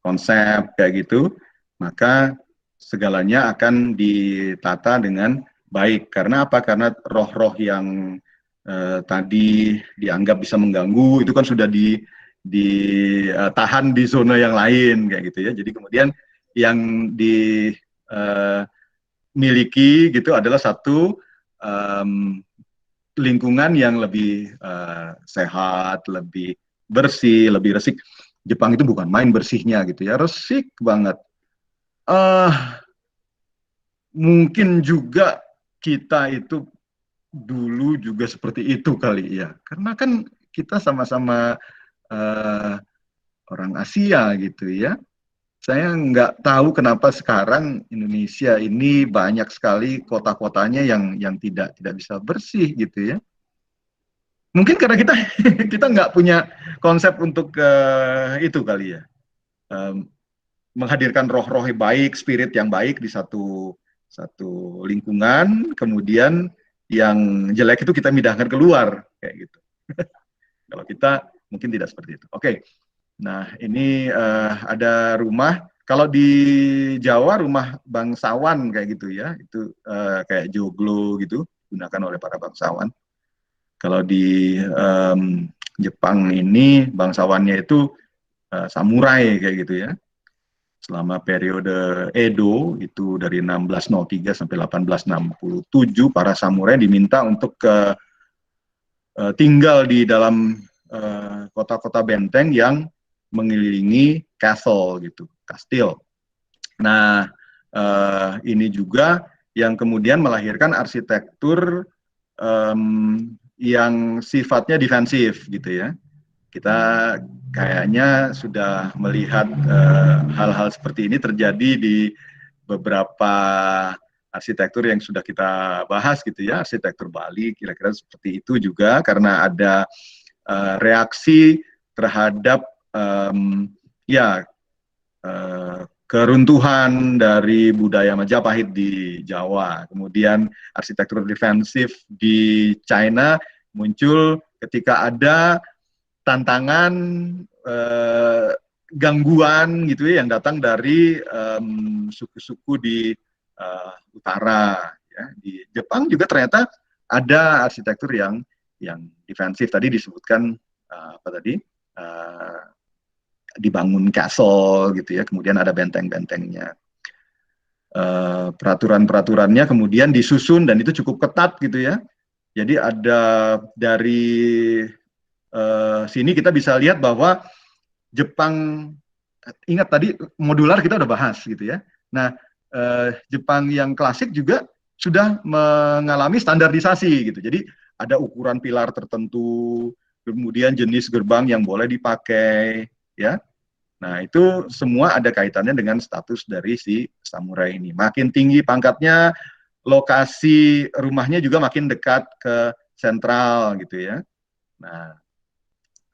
konsep kayak gitu, maka segalanya akan ditata dengan baik. Karena apa? Karena roh-roh yang tadi dianggap bisa mengganggu itu kan sudah ditahan di zona yang lain kayak gitu ya. Jadi kemudian yang dimiliki gitu adalah satu lingkungan yang lebih sehat, lebih bersih, lebih resik. Jepang itu bukan main bersihnya gitu ya, resik banget. Mungkin juga kita itu dulu juga seperti itu kali ya, karena kan kita sama-sama orang Asia gitu ya. Saya nggak tahu kenapa sekarang Indonesia ini banyak sekali kota-kotanya yang tidak bisa bersih gitu ya. Mungkin karena kita nggak punya konsep untuk itu kali ya, menghadirkan roh-roh yang baik, spirit yang baik di satu lingkungan, kemudian yang jelek itu kita pindahkan keluar kayak gitu. Kalau kita mungkin tidak seperti itu. Oke. Nah, ini ada rumah. Kalau di Jawa rumah bangsawan kayak gitu ya, itu kayak joglo gitu, digunakan oleh para bangsawan. Kalau di Jepang ini bangsawannya itu samurai kayak gitu ya. Selama periode Edo itu dari 1603 sampai 1867 para samurai diminta untuk tinggal di dalam kota-kota benteng yang mengelilingi castle gitu, kastil. Nah, ini juga yang kemudian melahirkan arsitektur yang sifatnya defensif gitu ya. Kita kayaknya sudah melihat hal-hal seperti ini terjadi di beberapa arsitektur yang sudah kita bahas gitu ya, arsitektur Bali kira-kira seperti itu juga karena ada reaksi terhadap keruntuhan dari budaya Majapahit di Jawa. Kemudian arsitektur defensif di China muncul ketika ada tantangan gangguan gitu ya yang datang dari suku-suku di utara ya. Di Jepang juga ternyata ada arsitektur yang defensif tadi disebutkan dibangun castle gitu ya, kemudian ada benteng-bentengnya. Peraturan-peraturannya kemudian disusun dan itu cukup ketat gitu ya. Jadi ada dari sini kita bisa lihat bahwa Jepang, ingat tadi modular kita udah bahas gitu ya. Nah, Jepang yang klasik juga sudah mengalami standarisasi gitu. Jadi ada ukuran pilar tertentu, kemudian jenis gerbang yang boleh dipakai, ya. Nah, itu semua ada kaitannya dengan status dari si samurai ini. Makin tinggi pangkatnya, lokasi rumahnya juga makin dekat ke sentral gitu ya. Nah,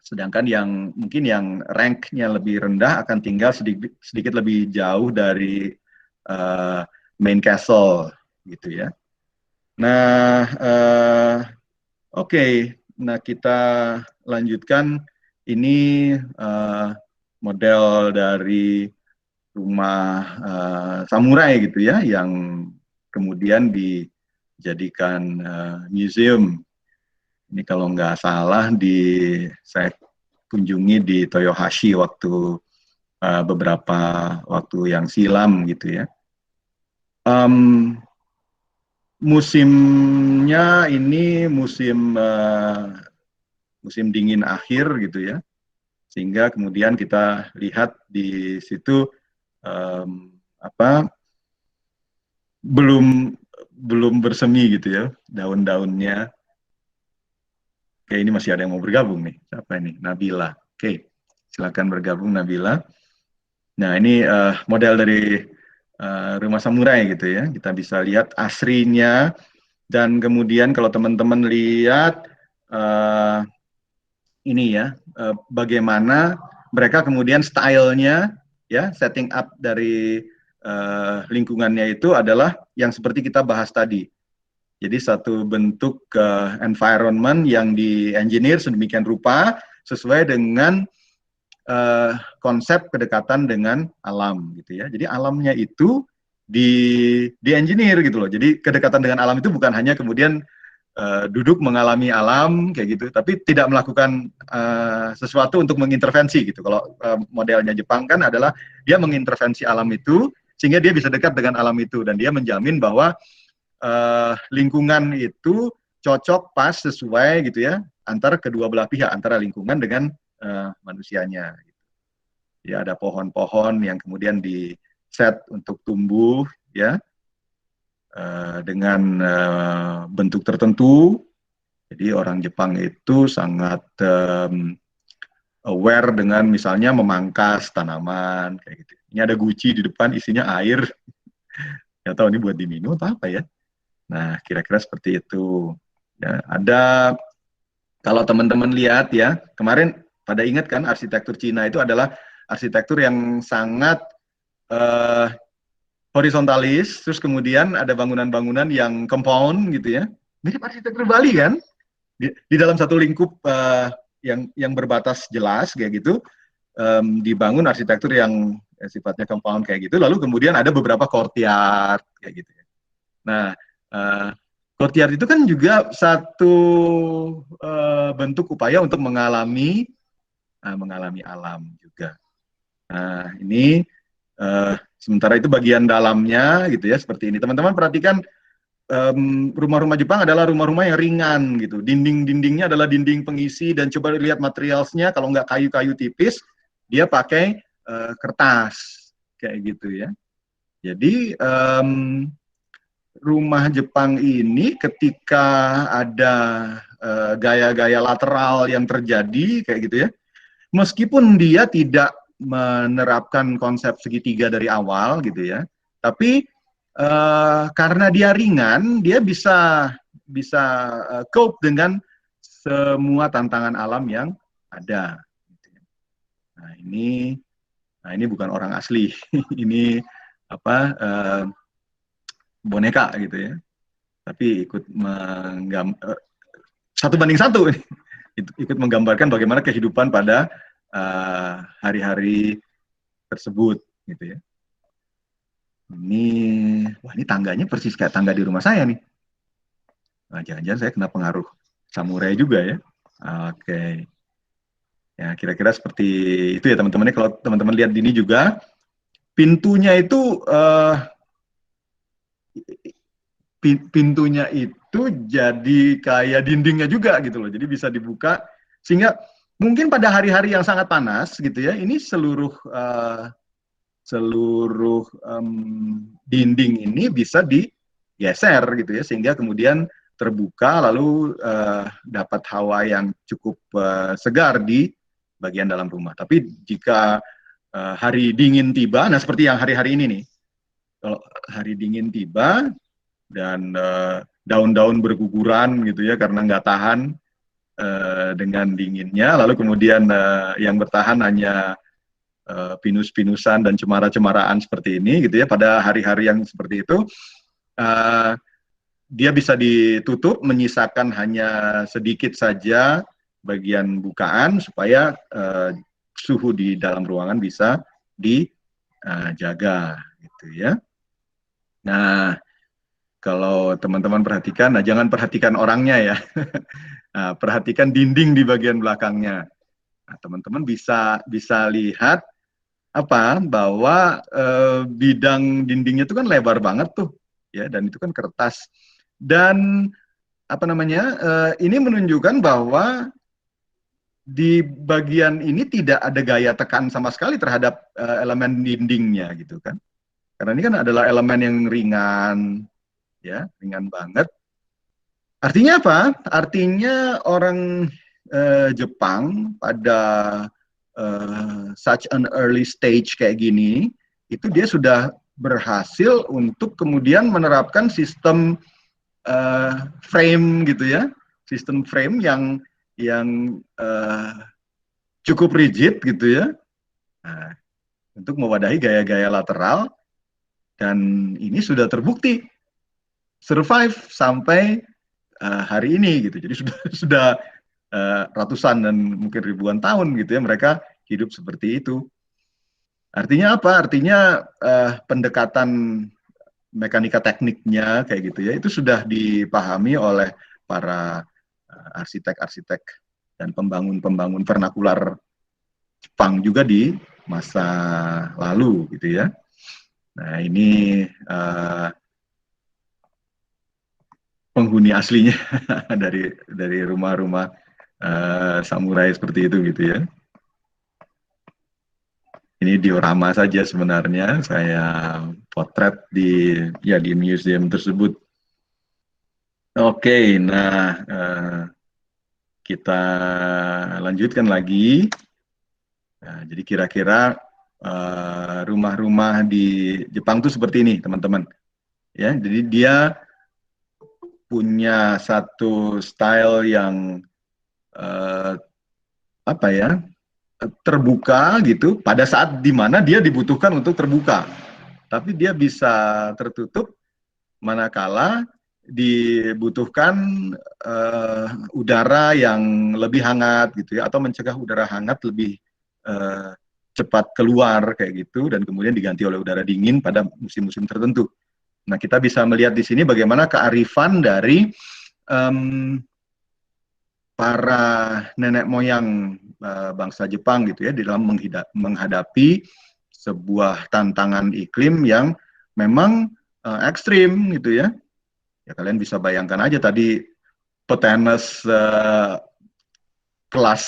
sedangkan yang mungkin yang ranknya lebih rendah akan tinggal sedikit lebih jauh dari main castle gitu ya. Nah, oke. Nah, kita lanjutkan. Ini model dari rumah samurai gitu ya, yang kemudian dijadikan museum. Ini kalau nggak salah saya kunjungi di Toyohashi waktu beberapa waktu yang silam gitu ya. Musimnya ini musim dingin akhir gitu ya, sehingga kemudian kita lihat di situ belum bersemi gitu ya daun-daunnya. Oke, ini masih ada yang mau bergabung nih. Siapa ini? Nabila. Oke, silakan bergabung Nabila. Nah, ini model dari rumah samurai gitu ya. Kita bisa lihat asrinya, dan kemudian kalau teman-teman lihat ini ya, bagaimana mereka kemudian stylenya ya, setting up dari lingkungannya itu adalah yang seperti kita bahas tadi. Jadi satu bentuk environment yang di-engineer sedemikian rupa sesuai dengan konsep kedekatan dengan alam gitu ya. Jadi alamnya itu di-engineer gitu loh. Jadi kedekatan dengan alam itu bukan hanya kemudian duduk mengalami alam kayak gitu, tapi tidak melakukan sesuatu untuk mengintervensi gitu. Kalau modelnya Jepang kan adalah dia mengintervensi alam itu sehingga dia bisa dekat dengan alam itu, dan dia menjamin bahwa lingkungan itu cocok pas sesuai gitu ya antara kedua belah pihak, antara lingkungan dengan manusianya. Ya, ada pohon-pohon yang kemudian di set untuk tumbuh ya dengan bentuk tertentu. Jadi orang Jepang itu sangat aware dengan misalnya memangkas tanaman kayak gitu. Ini ada guci di depan isinya air. Nggak tahu ini buat diminum atau apa ya. Nah, kira-kira seperti itu. Ya, ada, kalau teman-teman lihat ya, kemarin pada ingat kan arsitektur Cina itu adalah arsitektur yang sangat horizontalis, terus kemudian ada bangunan-bangunan yang compound gitu ya. Mirip arsitektur Bali kan? Di dalam satu lingkup yang berbatas jelas kayak gitu, dibangun arsitektur yang sifatnya compound kayak gitu, lalu kemudian ada beberapa courtyard kayak gitu. Nah, courtyard itu kan juga satu bentuk upaya untuk mengalami alam juga. Nah, ini sementara itu bagian dalamnya gitu ya, seperti ini. Teman-teman perhatikan, rumah-rumah Jepang adalah rumah-rumah yang ringan gitu. Dinding-dindingnya adalah dinding pengisi, dan coba lihat materialsnya, kalau nggak kayu-kayu tipis, dia pakai kertas kayak gitu ya. Jadi rumah Jepang ini ketika ada gaya-gaya lateral yang terjadi kayak gitu ya, meskipun dia tidak menerapkan konsep segitiga dari awal gitu ya, tapi karena dia ringan, dia bisa cope dengan semua tantangan alam yang ada. Nah ini bukan orang asli, ini apa boneka gitu ya, tapi ikut satu banding satu ikut menggambarkan bagaimana kehidupan pada hari-hari tersebut gitu ya. Ini tangganya persis kayak tangga di rumah saya nih. Nah, jangan-jangan saya kena pengaruh samurai juga ya. Oke. Ya, kira-kira seperti itu ya teman-teman. Kalau teman-teman lihat di ini juga, pintunya itu jadi kayak dindingnya juga gitu loh. Jadi bisa dibuka sehingga mungkin pada hari-hari yang sangat panas gitu ya, ini seluruh dinding ini bisa digeser gitu ya, sehingga kemudian terbuka, lalu dapat hawa yang cukup segar di bagian dalam rumah. Tapi jika hari dingin tiba, nah seperti yang hari-hari ini nih, kalau hari dingin tiba dan daun-daun berguguran gitu ya karena nggak tahan dengan dinginnya, lalu kemudian yang bertahan hanya pinus-pinusan dan cemara-cemaraan seperti ini gitu ya, pada hari-hari yang seperti itu dia bisa ditutup, menyisakan hanya sedikit saja bagian bukaan supaya suhu di dalam ruangan bisa dijaga gitu ya. Nah, kalau teman-teman perhatikan, nah jangan perhatikan orangnya ya, nah, perhatikan dinding di bagian belakangnya. Nah, teman-teman bisa lihat bahwa bidang dindingnya itu kan lebar banget tuh ya, dan itu kan kertas, dan ini menunjukkan bahwa di bagian ini tidak ada gaya tekan sama sekali terhadap elemen dindingnya gitu kan, karena ini kan adalah elemen yang ringan ya, ringan banget. Artinya apa? Artinya orang Jepang pada such an early stage kayak gini, itu dia sudah berhasil untuk kemudian menerapkan sistem frame gitu ya, sistem frame yang cukup rigid gitu ya, nah, untuk mewadahi gaya-gaya lateral, dan ini sudah terbukti survive sampai hari ini gitu. Jadi sudah ratusan dan mungkin ribuan tahun gitu ya mereka hidup seperti itu. Artinya apa? Artinya pendekatan mekanika tekniknya kayak gitu ya, itu sudah dipahami oleh para arsitek-arsitek dan pembangun-pembangun vernakular Jepang juga di masa lalu gitu ya. Nah ini penghuni aslinya dari rumah-rumah samurai seperti itu gitu ya. Ini diorama saja sebenarnya, saya potret di museum tersebut. Oke, nah kita lanjutkan lagi. Nah, jadi kira-kira rumah-rumah di Jepang tuh seperti ini, teman-teman. Ya, jadi dia punya satu style yang terbuka gitu pada saat dimana dia dibutuhkan untuk terbuka, tapi dia bisa tertutup manakala dibutuhkan udara yang lebih hangat gitu ya, atau mencegah udara hangat lebih cepat keluar kayak gitu, dan kemudian diganti oleh udara dingin pada musim-musim tertentu. Nah, kita bisa melihat di sini bagaimana kearifan dari para nenek moyang bangsa Jepang gitu ya, di dalam menghadapi sebuah tantangan iklim yang memang ekstrim gitu ya. Ya kalian bisa bayangkan aja tadi petenis kelas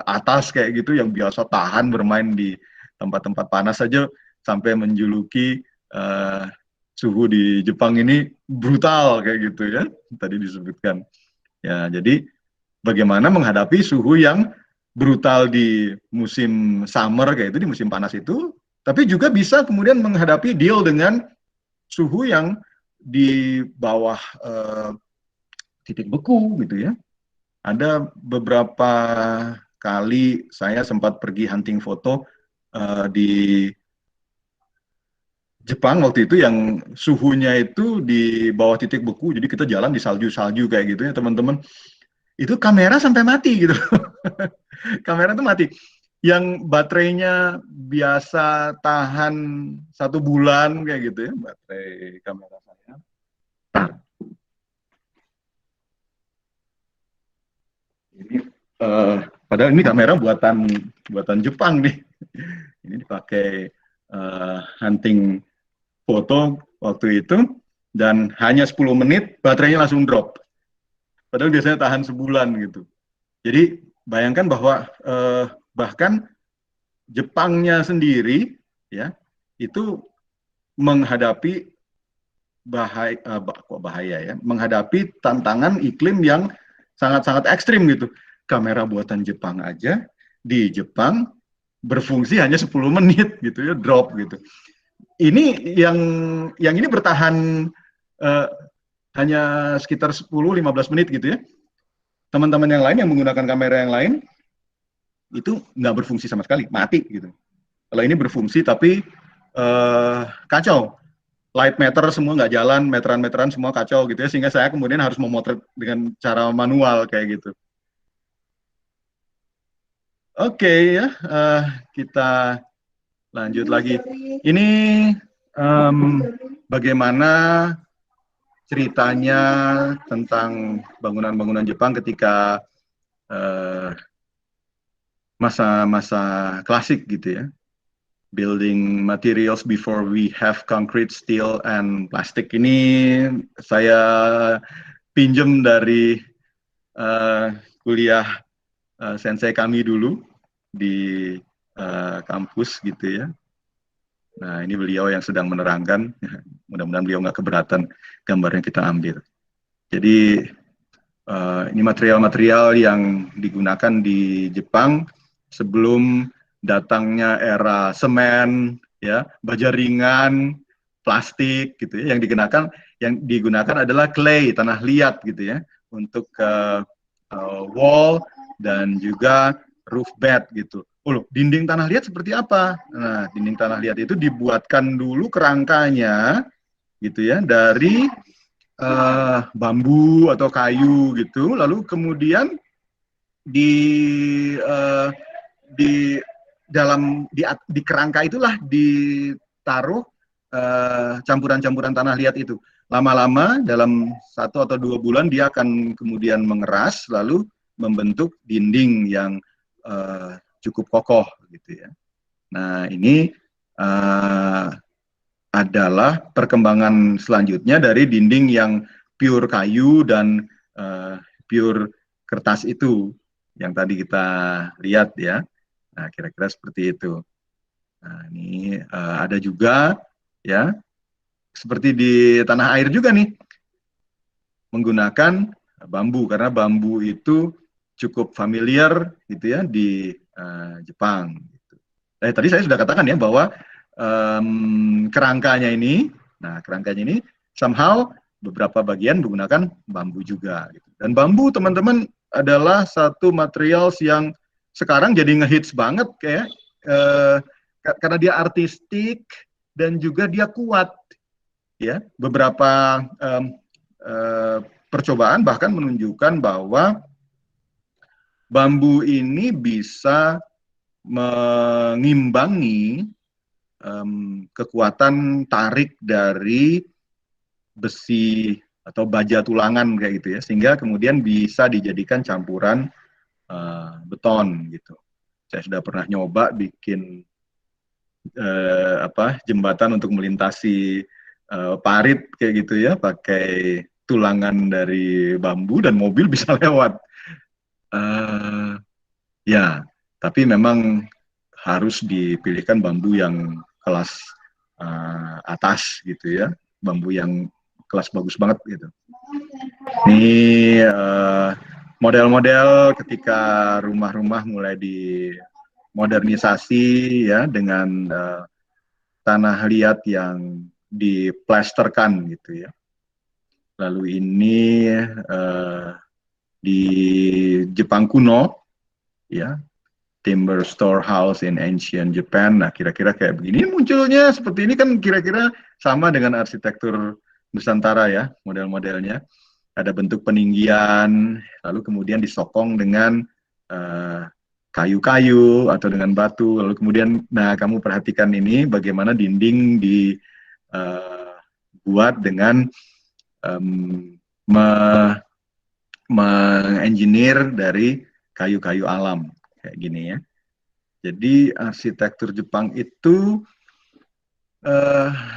atas kayak gitu yang biasa tahan bermain di tempat-tempat panas saja sampai menjuluki suhu di Jepang ini brutal kayak gitu ya, tadi disebutkan. Ya, jadi bagaimana menghadapi suhu yang brutal di musim summer kayak itu, di musim panas itu, tapi juga bisa kemudian menghadapi deal dengan suhu yang di bawah titik beku gitu ya. Ada beberapa kali saya sempat pergi hunting foto di Jepang waktu itu yang suhunya itu di bawah titik beku, jadi kita jalan di salju-salju kayak gitu ya teman-teman. Itu kamera sampai mati gitu. Kamera tuh mati. Yang baterainya biasa tahan 1 bulan kayak gitu ya, baterai kamera saya. Ini padahal ini kamera buatan Jepang nih. Ini dipakai hunting foto waktu itu, dan hanya 10 menit baterainya langsung drop. Padahal biasanya tahan sebulan gitu. Jadi bayangkan bahwa bahkan Jepangnya sendiri ya itu menghadapi bahaya ya, menghadapi tantangan iklim yang sangat-sangat ekstrim gitu. Kamera buatan Jepang aja di Jepang berfungsi hanya 10 menit gitu ya, drop gitu. Ini yang ini bertahan hanya sekitar 10-15 menit gitu ya. Teman-teman yang lain yang menggunakan kamera yang lain itu nggak berfungsi sama sekali, mati gitu. Kalau ini berfungsi tapi kacau. Light meter semua nggak jalan, meteran-meteran semua kacau gitu ya, sehingga saya kemudian harus memotret dengan cara manual kayak gitu. Oke ya, kita lanjut lagi. Ini bagaimana ceritanya tentang bangunan-bangunan Jepang ketika masa-masa klasik gitu ya. Building materials before we have concrete, steel, and plastic. Ini saya pinjem dari kuliah sensei kami dulu di kampus gitu ya. Nah, ini beliau yang sedang menerangkan. Mudah-mudahan beliau nggak keberatan gambar yang kita ambil. Jadi ini material-material yang digunakan di Jepang sebelum datangnya era semen, ya, baja ringan, plastik, gitu ya. Yang digunakan adalah clay, tanah liat, gitu ya, untuk wall dan juga roof bed, gitu. Oh, dinding tanah liat seperti apa? Nah, dinding tanah liat itu dibuatkan dulu kerangkanya, gitu ya, dari bambu atau kayu, gitu. Lalu kemudian di kerangka itulah ditaruh campuran-campuran tanah liat itu. Lama-lama dalam 1 atau 2 bulan dia akan kemudian mengeras, lalu membentuk dinding yang cukup kokoh gitu ya. Nah, ini adalah perkembangan selanjutnya dari dinding yang pure kayu dan pure kertas itu yang tadi kita lihat ya. Nah, kira-kira seperti itu. Nah, ini ada juga ya, seperti di tanah air juga nih, menggunakan bambu, karena bambu itu cukup familiar gitu ya di Jepang. Gitu. Tadi saya sudah katakan ya bahwa kerangkanya ini somehow beberapa bagian menggunakan bambu juga. Gitu. Dan bambu, teman-teman, adalah satu material yang sekarang jadi ngehits banget kayak karena dia artistik dan juga dia kuat ya. Beberapa percobaan bahkan menunjukkan bahwa bambu ini bisa mengimbangi kekuatan tarik dari besi atau baja tulangan kayak gitu ya, sehingga kemudian bisa dijadikan campuran beton gitu. Saya sudah pernah nyoba bikin jembatan untuk melintasi parit kayak gitu ya, pakai tulangan dari bambu dan mobil bisa lewat. Ya, tapi memang harus dipilihkan bambu yang kelas atas gitu ya, bambu yang kelas bagus banget gitu. Ini model-model ketika rumah-rumah mulai dimodernisasi ya dengan tanah liat yang diplasterkan gitu ya. Lalu ini di Jepang kuno ya, timber storehouse in ancient Japan. Nah, kira-kira kayak begini munculnya seperti ini kan kira-kira sama dengan arsitektur Nusantara ya, model-modelnya. Ada bentuk peninggian, lalu kemudian disokong dengan kayu-kayu atau dengan batu, lalu kemudian, nah kamu perhatikan ini bagaimana dinding dibuat dengan mengengineer dari kayu-kayu alam kayak gini ya. Jadi arsitektur Jepang itu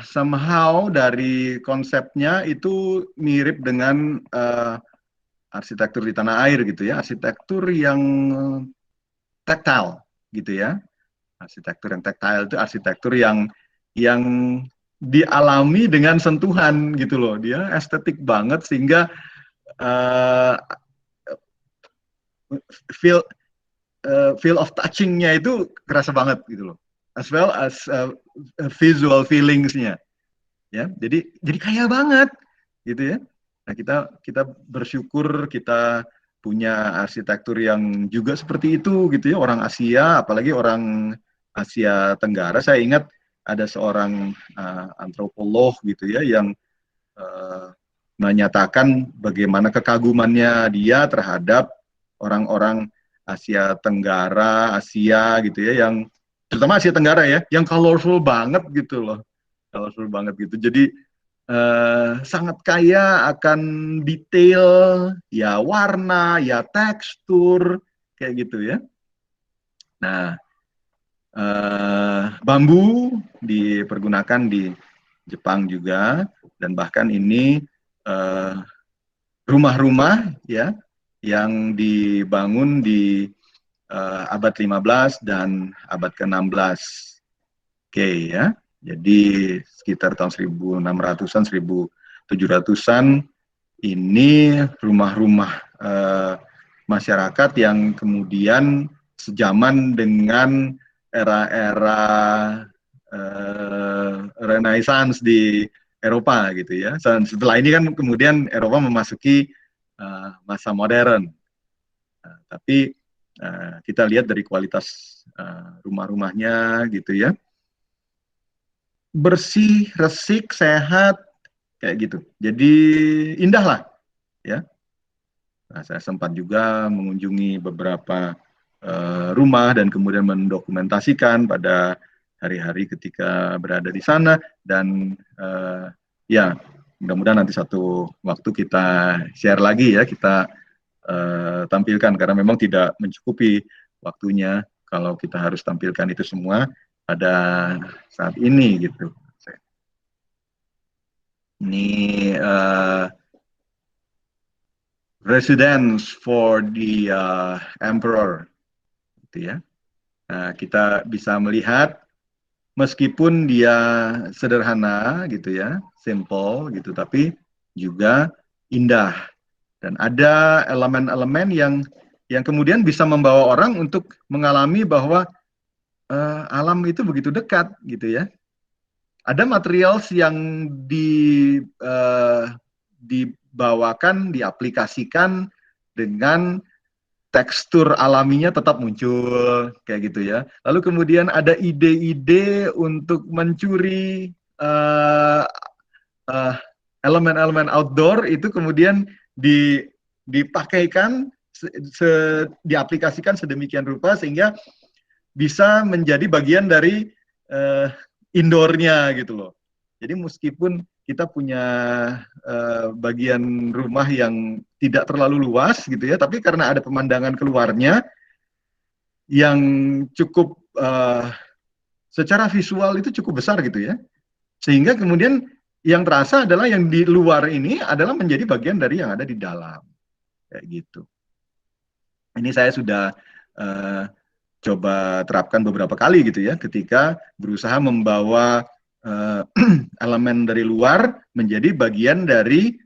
somehow dari konsepnya itu mirip dengan arsitektur di tanah air gitu ya, arsitektur yang tactile gitu ya. Arsitektur yang tactile itu arsitektur yang dialami dengan sentuhan gitu loh. Dia estetik banget sehingga feel of touching-nya itu kerasa banget gitu loh, as well as visual feelings-nya ya, jadi kaya banget gitu ya. Nah, kita bersyukur kita punya arsitektur yang juga seperti itu gitu ya, orang Asia, apalagi orang Asia Tenggara. Saya ingat ada seorang antropolog gitu ya yang menyatakan bagaimana kekagumannya dia terhadap orang-orang Asia Tenggara, Asia gitu ya, yang terutama Asia Tenggara ya, yang colorful banget gitu loh, colorful banget gitu. Jadi sangat kaya akan detail, ya warna, ya tekstur kayak gitu ya. Nah, bambu dipergunakan di Jepang juga, dan bahkan ini rumah-rumah ya yang dibangun di abad 15 dan abad ke-16. Oke ya. Jadi sekitar tahun 1600-an, 1700-an ini rumah-rumah masyarakat yang kemudian sejaman dengan era-era Renaissance di Eropa gitu ya. Setelah ini kan kemudian Eropa memasuki masa modern. Tapi kita lihat dari kualitas rumah-rumahnya gitu ya, bersih, resik, sehat kayak gitu. Jadi indah lah ya. Nah, saya sempat juga mengunjungi beberapa rumah dan kemudian mendokumentasikan pada hari-hari ketika berada di sana, dan ya mudah-mudahan nanti satu waktu kita share lagi ya, kita tampilkan, karena memang tidak mencukupi waktunya kalau kita harus tampilkan itu semua pada saat ini gitu. Ini residence for the emperor gitu ya. Nah, kita bisa melihat meskipun dia sederhana gitu ya, simple gitu, tapi juga indah, dan ada elemen-elemen yang kemudian bisa membawa orang untuk mengalami bahwa alam itu begitu dekat gitu ya. Ada materials yang dibawakan, diaplikasikan dengan tekstur alaminya tetap muncul kayak gitu ya. Lalu kemudian ada ide-ide untuk mencuri elemen-elemen outdoor itu kemudian dipakaikan, diaplikasikan sedemikian rupa sehingga bisa menjadi bagian dari indoornya gitu loh. Jadi meskipun kita punya bagian rumah yang tidak terlalu luas gitu ya, tapi karena ada pemandangan keluarnya yang cukup secara visual itu cukup besar gitu ya, sehingga kemudian yang terasa adalah yang di luar ini adalah menjadi bagian dari yang ada di dalam, kayak gitu. Ini saya sudah coba terapkan beberapa kali gitu ya, ketika berusaha membawa elemen dari luar menjadi bagian dari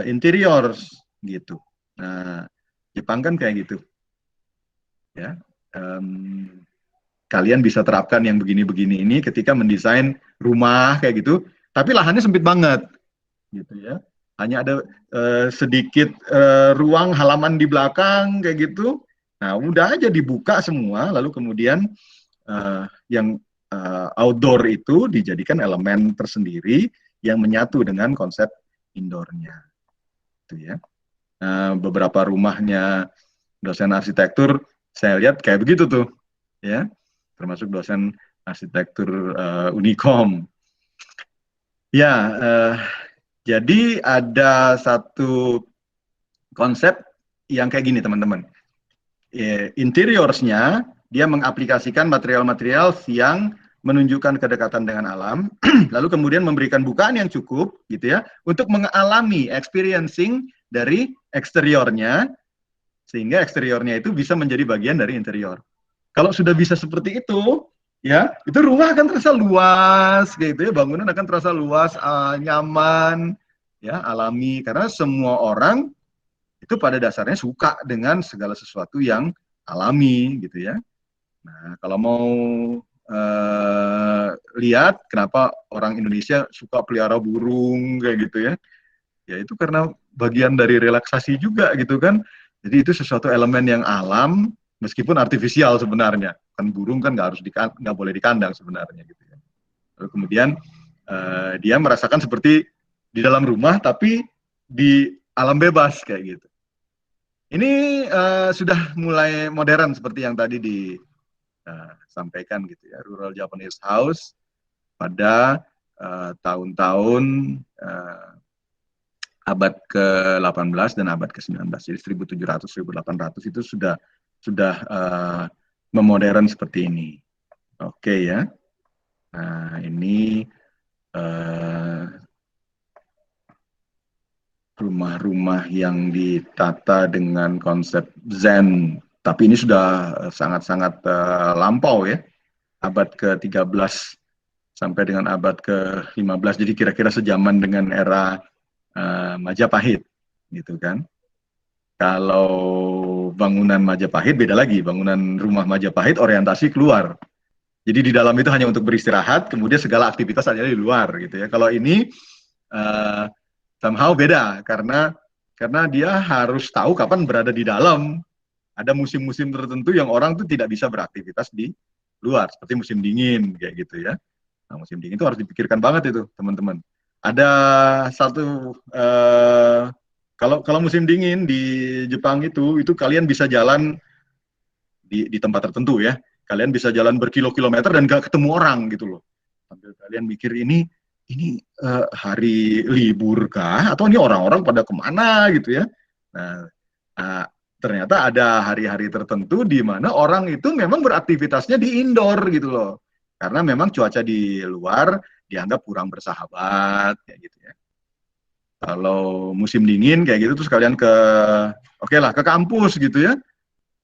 interior gitu. Nah, Jepang kan kayak gitu, ya. Kalian bisa terapkan yang begini-begini ini ketika mendesain rumah kayak gitu, tapi lahannya sempit banget, gitu ya. Hanya ada sedikit ruang halaman di belakang kayak gitu. Nah, udah aja dibuka semua, lalu kemudian yang outdoor itu dijadikan elemen tersendiri yang menyatu dengan konsep indoornya, gitu ya. Nah, beberapa rumahnya dosen arsitektur saya lihat kayak begitu tuh, ya, termasuk dosen arsitektur Unicom. Ya, jadi ada satu konsep yang kayak gini teman-teman. Interiors-nya dia mengaplikasikan material-material yang menunjukkan kedekatan dengan alam, lalu kemudian memberikan bukaan yang cukup gitu ya untuk mengalami experiencing dari eksteriornya, sehingga eksteriornya itu bisa menjadi bagian dari interior. Kalau sudah bisa seperti itu, ya itu rumah akan terasa luas, gitu ya, bangunan akan terasa luas, nyaman, ya, alami, karena semua orang itu pada dasarnya suka dengan segala sesuatu yang alami, gitu ya. Nah, kalau mau lihat kenapa orang Indonesia suka pelihara burung kayak gitu ya, ya itu karena bagian dari relaksasi juga gitu kan. Jadi itu sesuatu elemen yang alam meskipun artifisial sebenarnya. Kan burung kan nggak boleh dikandang sebenarnya gitu ya. Lalu kemudian dia merasakan seperti di dalam rumah tapi di alam bebas kayak gitu. Ini sudah mulai modern seperti yang tadi disampaikan gitu ya, Rural Japanese House pada tahun-tahun abad ke-18 dan abad ke-19. Jadi 1700-1800 itu sudah memodern seperti ini. Oke ya. Nah, ini rumah-rumah yang ditata dengan konsep Zen, tapi ini sudah sangat-sangat lampau ya, abad ke-13 sampai dengan abad ke-15, jadi kira-kira sejaman dengan era Majapahit, gitu kan. Kalau bangunan Majapahit beda lagi, bangunan rumah Majapahit orientasi keluar. Jadi di dalam itu hanya untuk beristirahat, kemudian segala aktivitas ada di luar, gitu ya. Kalau ini somehow beda karena dia harus tahu kapan berada di dalam. Ada musim-musim tertentu yang orang tuh tidak bisa beraktivitas di luar, seperti musim dingin kayak gitu ya. Nah, musim dingin itu harus dipikirkan banget itu, teman-teman. Ada satu kalau musim dingin di Jepang itu kalian bisa jalan di tempat tertentu ya. Kalian bisa jalan berkilo-kilometer dan gak ketemu orang gitu loh. Sambil kalian mikir ini hari libur kah atau ini orang-orang pada kemana gitu ya. Nah, ternyata ada hari-hari tertentu di mana orang itu memang beraktivitasnya di indoor gitu loh. Karena memang cuaca di luar dianggap kurang bersahabat kayak gitu ya. Kalau musim dingin kayak gitu terus kalian ke kampus gitu ya.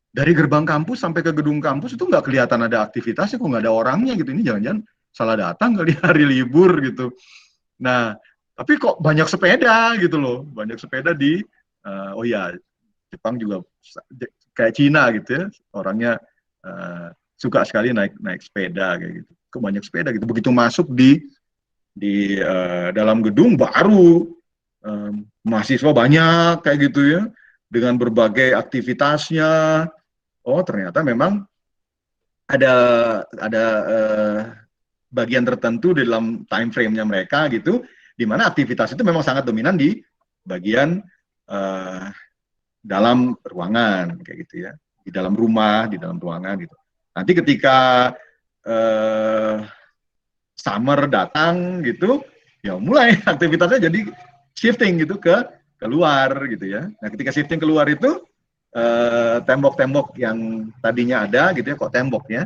Dari gerbang kampus sampai ke gedung kampus itu nggak kelihatan ada aktivitasnya, kok nggak ada orangnya gitu. Ini jangan-jangan salah datang kali hari libur gitu. Nah, tapi kok banyak sepeda gitu loh. Banyak sepeda di oh ya, Jepang juga kayak Cina gitu ya. Orangnya suka sekali naik sepeda kayak gitu. Kok banyak sepeda gitu. Begitu masuk di dalam gedung baru mahasiswa banyak kayak gitu ya. Dengan berbagai aktivitasnya. Oh, ternyata memang ada bagian tertentu di dalam time frame-nya mereka gitu, di mana aktivitas itu memang sangat dominan di bagian dalam ruangan kayak gitu ya, di dalam rumah, di dalam ruangan gitu. Nanti ketika summer datang gitu, ya mulai aktivitasnya jadi shifting gitu ke keluar gitu ya. Nah ketika shifting keluar itu tembok-tembok yang tadinya ada gitu ya, kok temboknya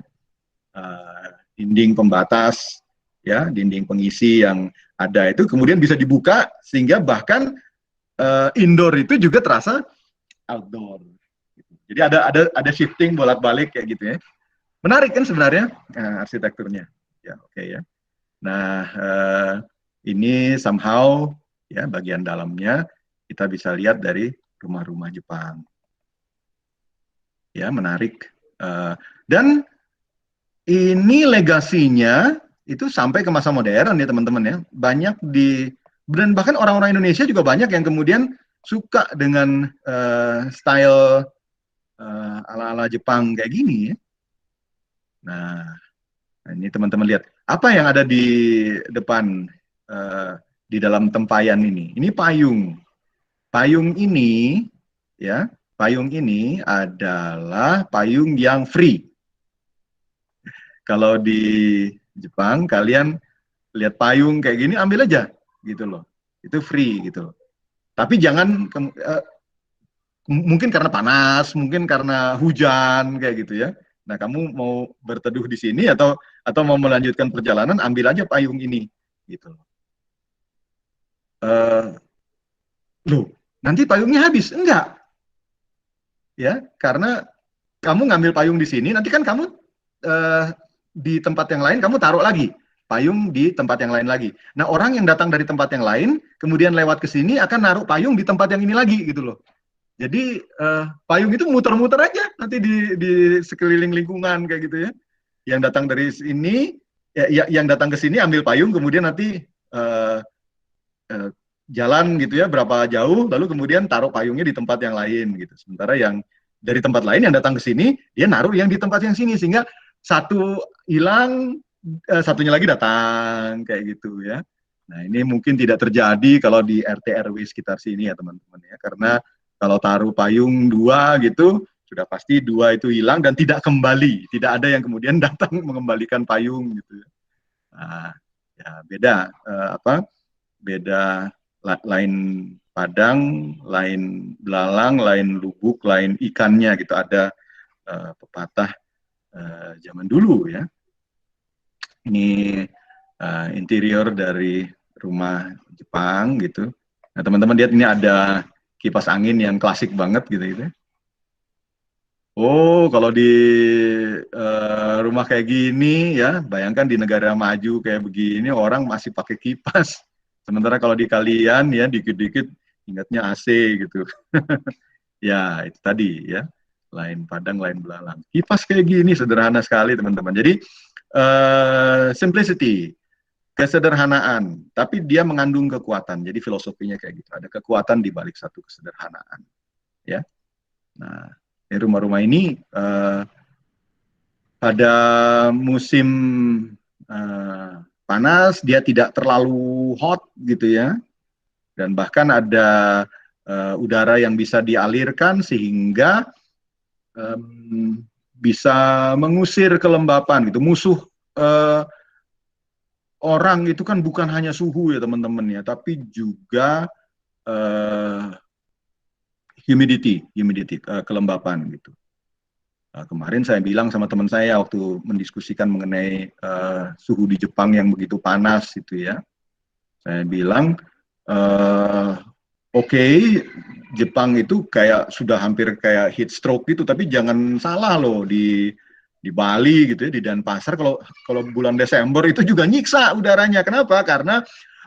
dinding pembatas ya, dinding pengisi yang ada itu kemudian bisa dibuka sehingga bahkan indoor itu juga terasa outdoor. Jadi ada shifting bolak-balik kayak gitu ya. Menarik kan sebenarnya arsitekturnya. Ya oke ya. Nah ini somehow ya bagian dalamnya kita bisa lihat dari rumah-rumah Jepang. Ya menarik. Dan ini legasinya itu sampai ke masa modern ya teman-teman ya. Banyak dan bahkan orang-orang Indonesia juga banyak yang kemudian suka dengan style ala-ala Jepang kayak gini ya. Nah, ini teman-teman lihat apa yang ada di depan di dalam tempayan ini. Ini payung. Payung ini ya, payung ini adalah payung yang free. Kalau di Jepang kalian lihat payung kayak gini ambil aja gitu loh. Itu free gitu loh. Tapi jangan mungkin karena panas, mungkin karena hujan kayak gitu ya. Nah, kamu mau berteduh di sini atau mau melanjutkan perjalanan, ambil aja payung ini, gitu. Loh, nanti payungnya habis? Enggak, ya, karena kamu ngambil payung di sini, nanti kan kamu di tempat yang lain kamu taruh lagi payung di tempat yang lain lagi. Nah, orang yang datang dari tempat yang lain, kemudian lewat ke sini akan naruh payung di tempat yang ini lagi, gitu loh. Jadi payung itu muter-muter aja nanti di sekeliling lingkungan kayak gitu ya. Yang datang dari sini, yang datang ke sini ambil payung, kemudian nanti jalan gitu ya berapa jauh, lalu kemudian taruh payungnya di tempat yang lain gitu. Sementara yang dari tempat lain yang datang ke sini, dia naruh yang di tempat yang sini sehingga satu hilang, satunya lagi datang kayak gitu ya. Nah ini mungkin tidak terjadi kalau di RT RW sekitar sini ya teman-teman ya, karena kalau taruh payung 2 gitu, sudah pasti 2 itu hilang dan tidak kembali. Tidak ada yang kemudian datang mengembalikan payung gitu. Nah, ya beda beda lain padang, lain belalang, lain lubuk, lain ikannya gitu. Ada pepatah zaman dulu ya. Ini interior dari rumah Jepang gitu. Nah, teman-teman lihat ini ada kipas angin yang klasik banget gitu. Oh, kalau di rumah kayak gini ya, bayangkan di negara maju kayak begini orang masih pakai kipas. Sementara kalau di kalian ya dikit-dikit ingatnya AC gitu. Ya, itu tadi ya. Lain padang, lain belalang. Kipas kayak gini sederhana sekali teman-teman. Jadi simplicity, kesederhanaan, tapi dia mengandung kekuatan. Jadi filosofinya kayak gitu. Ada kekuatan di balik satu kesederhanaan. Ya. Nah, rumah-rumah ini pada musim panas dia tidak terlalu hot gitu ya. Dan bahkan ada udara yang bisa dialirkan sehingga bisa mengusir kelembapan gitu. Musuh orang itu kan bukan hanya suhu ya teman-teman ya, tapi juga humidity, kelembapan gitu. Kemarin saya bilang sama teman saya waktu mendiskusikan mengenai suhu di Jepang yang begitu panas itu ya, saya bilang oke, Jepang itu kayak sudah hampir kayak heat stroke gitu, tapi jangan salah loh di Bali gitu ya, di Denpasar kalau bulan Desember itu juga nyiksa udaranya. Kenapa? Karena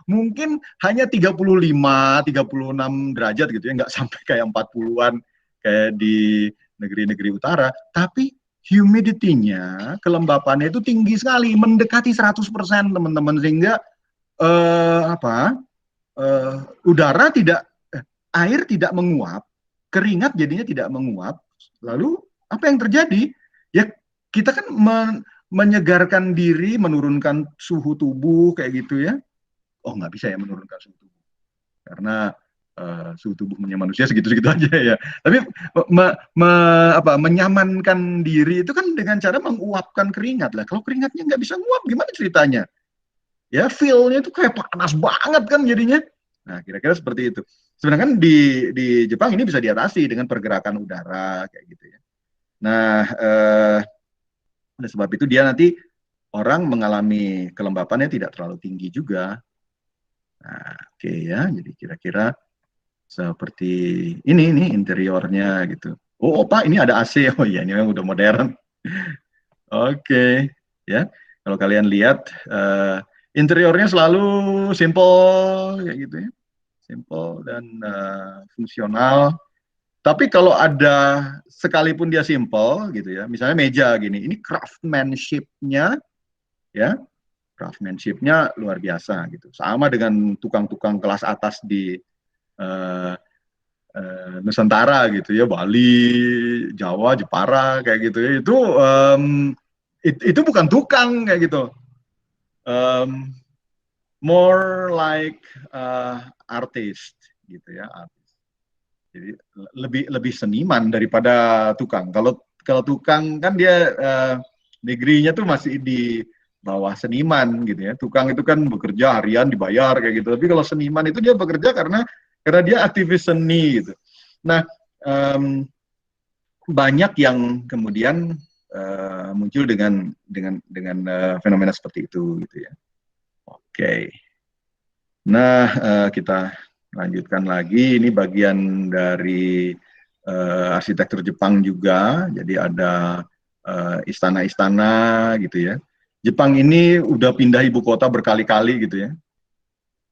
mungkin hanya 35, 36 derajat gitu ya, nggak sampai kayak 40-an kayak di negeri-negeri utara, tapi humidity-nya, kelembapannya itu tinggi sekali, mendekati 100% teman-teman, sehingga udara tidak, air tidak menguap, keringat jadinya tidak menguap, lalu apa yang terjadi? Ya kita kan menyegarkan diri, menurunkan suhu tubuh kayak gitu ya. oh nggak bisa ya menurunkan suhu tubuh karena suhu tubuhnya manusia segitu-segitu aja ya. Tapi menyamankan diri itu kan dengan cara menguapkan keringat lah. Kalau keringatnya nggak bisa nguap, gimana ceritanya? Ya feel-nya itu kayak panas banget kan jadinya. Nah kira-kira seperti itu. Sebenarnya kan di Jepang ini bisa diatasi dengan pergerakan udara kayak gitu ya. Nah oleh sebab itu dia nanti orang mengalami kelembapannya tidak terlalu tinggi juga. Nah, oke ya, jadi kira-kira seperti ini interiornya gitu. Oh, Pak, ini ada AC. Oh iya, ini memang udah modern. Oke, ya. Kalau kalian lihat interiornya selalu simple kayak gitu ya. Simple dan fungsional. Tapi kalau ada sekalipun dia simple gitu ya, misalnya meja gini, ini craftsmanship-nya ya, craftsmanship-nya luar biasa gitu. Sama dengan tukang-tukang kelas atas di Nusantara gitu ya, Bali, Jawa, Jepara kayak gitu ya. Itu bukan tukang kayak gitu. More like artist gitu ya, artist. Jadi lebih seniman daripada tukang. Kalau tukang kan dia degree-nya tuh masih di bawah seniman gitu ya. Tukang itu kan bekerja harian dibayar kayak gitu. Tapi kalau seniman itu dia bekerja karena dia aktivis seni gitu. Nah, banyak yang kemudian muncul dengan fenomena seperti itu gitu ya. Oke. Nah, kita lanjutkan lagi. Ini bagian dari arsitektur Jepang juga. Jadi ada istana-istana gitu ya. Jepang ini udah pindah ibu kota berkali-kali gitu ya.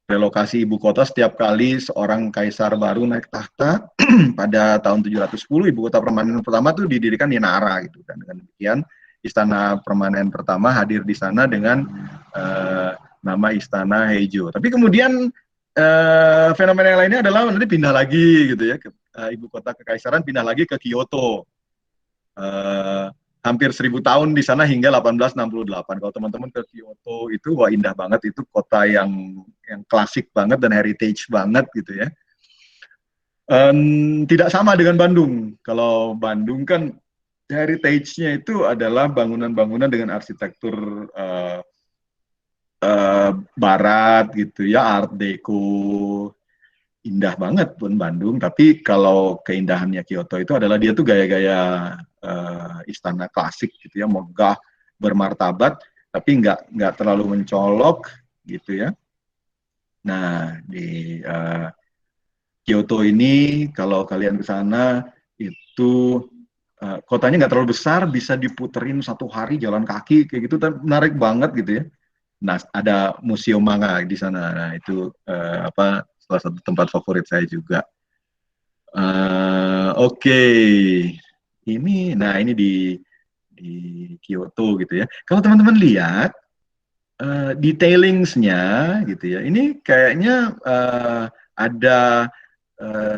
Relokasi ibu kota setiap kali seorang kaisar baru naik tahta pada tahun 710 ibu kota permanen pertama tuh didirikan di Nara gitu kan. Dengan demikian istana permanen pertama hadir di sana dengan nama Istana Heijo. Tapi kemudian fenomena yang lainnya adalah nanti pindah lagi gitu ya, ibu kota kekaisaran pindah lagi ke Kyoto. Hampir 1000 tahun di sana hingga 1868. Kalau teman-teman ke Kyoto itu wah indah banget, itu kota yang klasik banget dan heritage banget gitu ya. Tidak sama dengan Bandung. Kalau Bandung kan heritage-nya itu adalah bangunan-bangunan dengan arsitektur barat gitu ya, Art Deco, indah banget pun Bandung. Tapi kalau keindahannya Kyoto itu adalah dia tuh gaya-gaya istana klasik gitu ya, megah, bermartabat, tapi nggak terlalu mencolok gitu ya. Nah di Kyoto ini kalau kalian ke sana itu kotanya nggak terlalu besar, bisa diputerin 1 hari jalan kaki kayak gitu, tapi menarik banget gitu ya. Nah, ada museum manga di sana. Nah, itu salah satu tempat favorit saya juga. Oke. Ini di Kyoto gitu ya. Kalau teman-teman lihat detailingsnya gitu ya. Ini kayaknya ada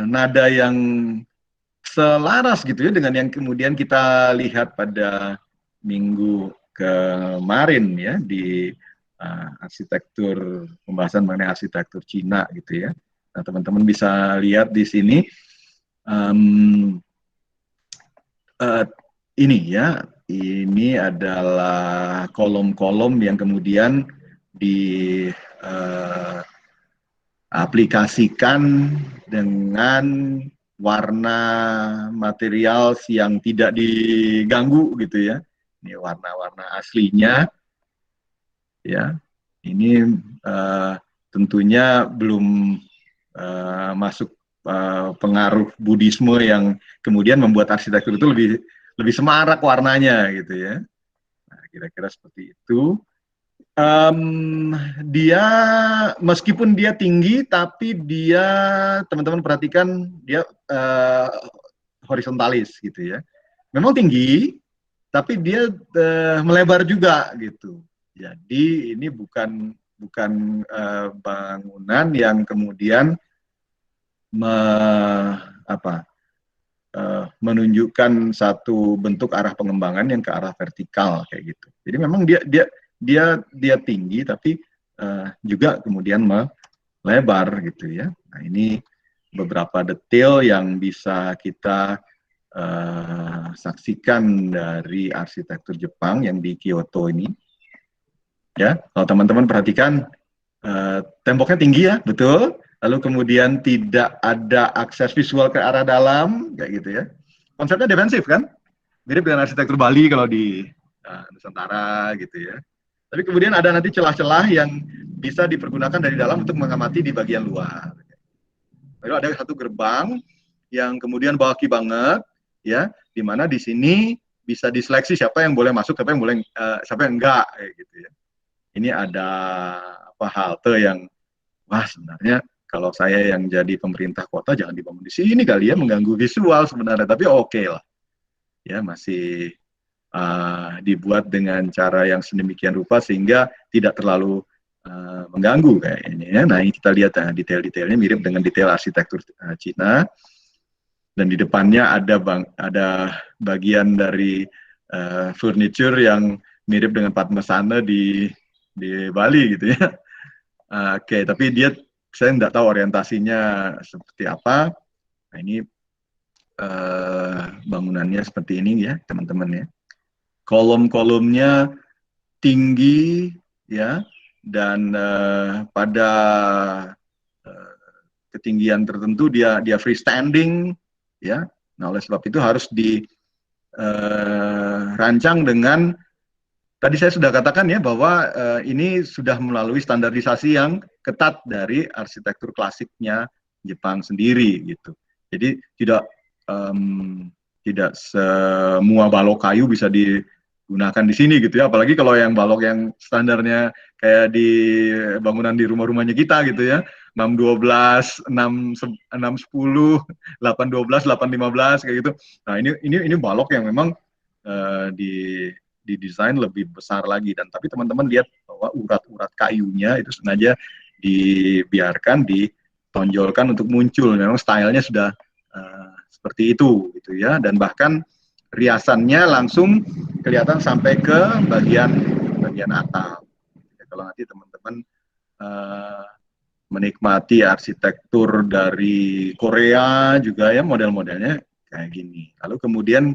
nada yang selaras gitu ya dengan yang kemudian kita lihat pada minggu kemarin ya di arsitektur, pembahasan mengenai arsitektur Cina gitu ya. Nah, teman-teman bisa lihat di sini ini ya, ini adalah kolom-kolom yang kemudian diaplikasikan dengan warna material yang tidak diganggu gitu ya. Ini warna-warna aslinya. Ya, ini tentunya belum masuk pengaruh Buddhisme yang kemudian membuat arsitektur itu lebih semarak warnanya gitu ya. Nah, kira-kira seperti itu. Dia meskipun dia tinggi, tapi dia teman-teman perhatikan dia horizontalis gitu ya. Memang tinggi, tapi dia melebar juga gitu. Jadi ini bukan bangunan yang kemudian menunjukkan satu bentuk arah pengembangan yang ke arah vertikal kayak gitu. Jadi memang dia tinggi, tapi juga kemudian melebar gitu ya. Nah, ini beberapa detail yang bisa kita saksikan dari arsitektur Jepang yang di Kyoto ini. Ya, kalau teman-teman perhatikan temboknya tinggi ya, betul. Lalu kemudian tidak ada akses visual ke arah dalam, kayak gitu ya. Konsepnya defensif kan? Mirip dengan arsitektur Bali kalau di Nusantara gitu ya. Tapi kemudian ada nanti celah-celah yang bisa dipergunakan dari dalam untuk mengamati di bagian luar. Lalu ada satu gerbang yang kemudian bulky banget, ya, di mana di sini bisa diseleksi siapa yang boleh masuk, siapa yang boleh, siapa yang enggak, kayak gitu ya. Ini ada apa halte yang, wah sebenarnya kalau saya yang jadi pemerintah kota jangan dibangun di sini kali ya, mengganggu visual sebenarnya, tapi oke lah, ya masih dibuat dengan cara yang sedemikian rupa sehingga tidak terlalu mengganggu kayaknya ya. Nah, ini kita lihat detail-detailnya mirip dengan detail arsitektur Cina, dan di depannya ada bagian dari furniture yang mirip dengan Padmasana di Bali gitu ya. Oke, tapi saya nggak tahu orientasinya seperti apa. Nah, ini bangunannya seperti ini ya, teman-teman ya. Kolom-kolomnya tinggi ya, dan pada ketinggian tertentu dia freestanding ya. Nah, oleh sebab itu harus dirancang dengan, tadi saya sudah katakan ya bahwa ini sudah melalui standarisasi yang ketat dari arsitektur klasiknya Jepang sendiri gitu. Jadi tidak semua balok kayu bisa digunakan di sini gitu ya, apalagi kalau yang balok yang standarnya kayak di bangunan di rumah-rumahnya kita gitu ya, 612, 610, 812, 815 kayak gitu. Nah, ini balok yang memang didesain lebih besar lagi, dan tapi teman-teman lihat bahwa urat-urat kayunya itu sengaja dibiarkan ditonjolkan untuk muncul, memang stylenya sudah seperti itu gitu ya, dan bahkan riasannya langsung kelihatan sampai ke bagian atap. Ya, kalau nanti teman-teman menikmati arsitektur dari Korea juga ya, model-modelnya kayak gini. Lalu kemudian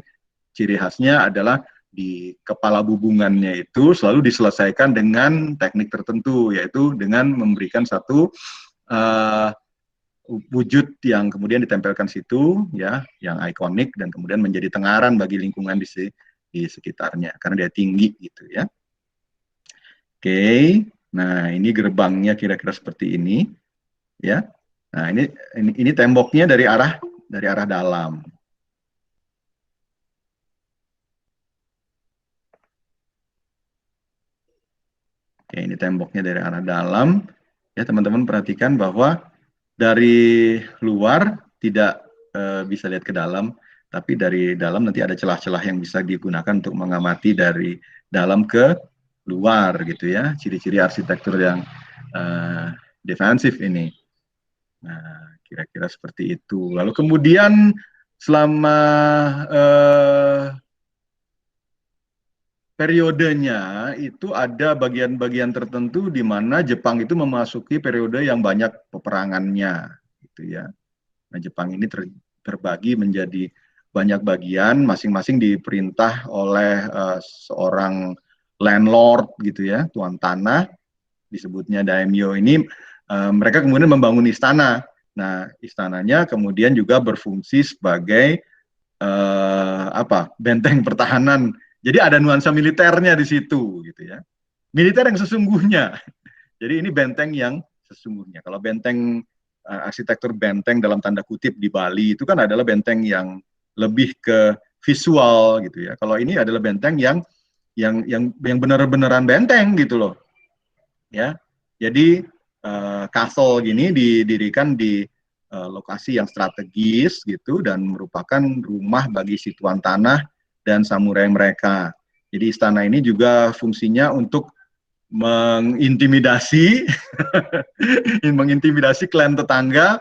ciri khasnya adalah di kepala bubungannya itu selalu diselesaikan dengan teknik tertentu, yaitu dengan memberikan satu wujud yang kemudian ditempelkan situ ya, yang ikonik dan kemudian menjadi tengaran bagi lingkungan di sekitarnya karena dia tinggi gitu ya. Oke, nah ini gerbangnya kira-kira seperti ini ya. Nah, ini temboknya dari arah dalam. Oke, ini temboknya dari arah dalam. Ya, teman-teman perhatikan bahwa dari luar tidak bisa lihat ke dalam, tapi dari dalam nanti ada celah-celah yang bisa digunakan untuk mengamati dari dalam ke luar gitu ya. Ciri-ciri arsitektur yang defensif ini. Nah, kira-kira seperti itu. Lalu kemudian selama periodenya itu ada bagian-bagian tertentu di mana Jepang itu memasuki periode yang banyak peperangannya, gitu ya. Nah, Jepang ini terbagi menjadi banyak bagian, masing-masing diperintah oleh seorang landlord, gitu ya, tuan tanah, disebutnya daimyo ini. Mereka kemudian membangun istana. Nah, istananya kemudian juga berfungsi sebagai benteng pertahanan. Jadi ada nuansa militernya di situ gitu ya. Militer yang sesungguhnya. Jadi ini benteng yang sesungguhnya. Kalau benteng arsitektur benteng dalam tanda kutip di Bali itu kan adalah benteng yang lebih ke visual gitu ya. Kalau ini adalah benteng yang benar-benaran benteng gitu loh. Ya. Jadi castle gini didirikan di lokasi yang strategis gitu dan merupakan rumah bagi si tuan tanah dan samurai mereka. Jadi istana ini juga fungsinya untuk mengintimidasi mengintimidasi klan tetangga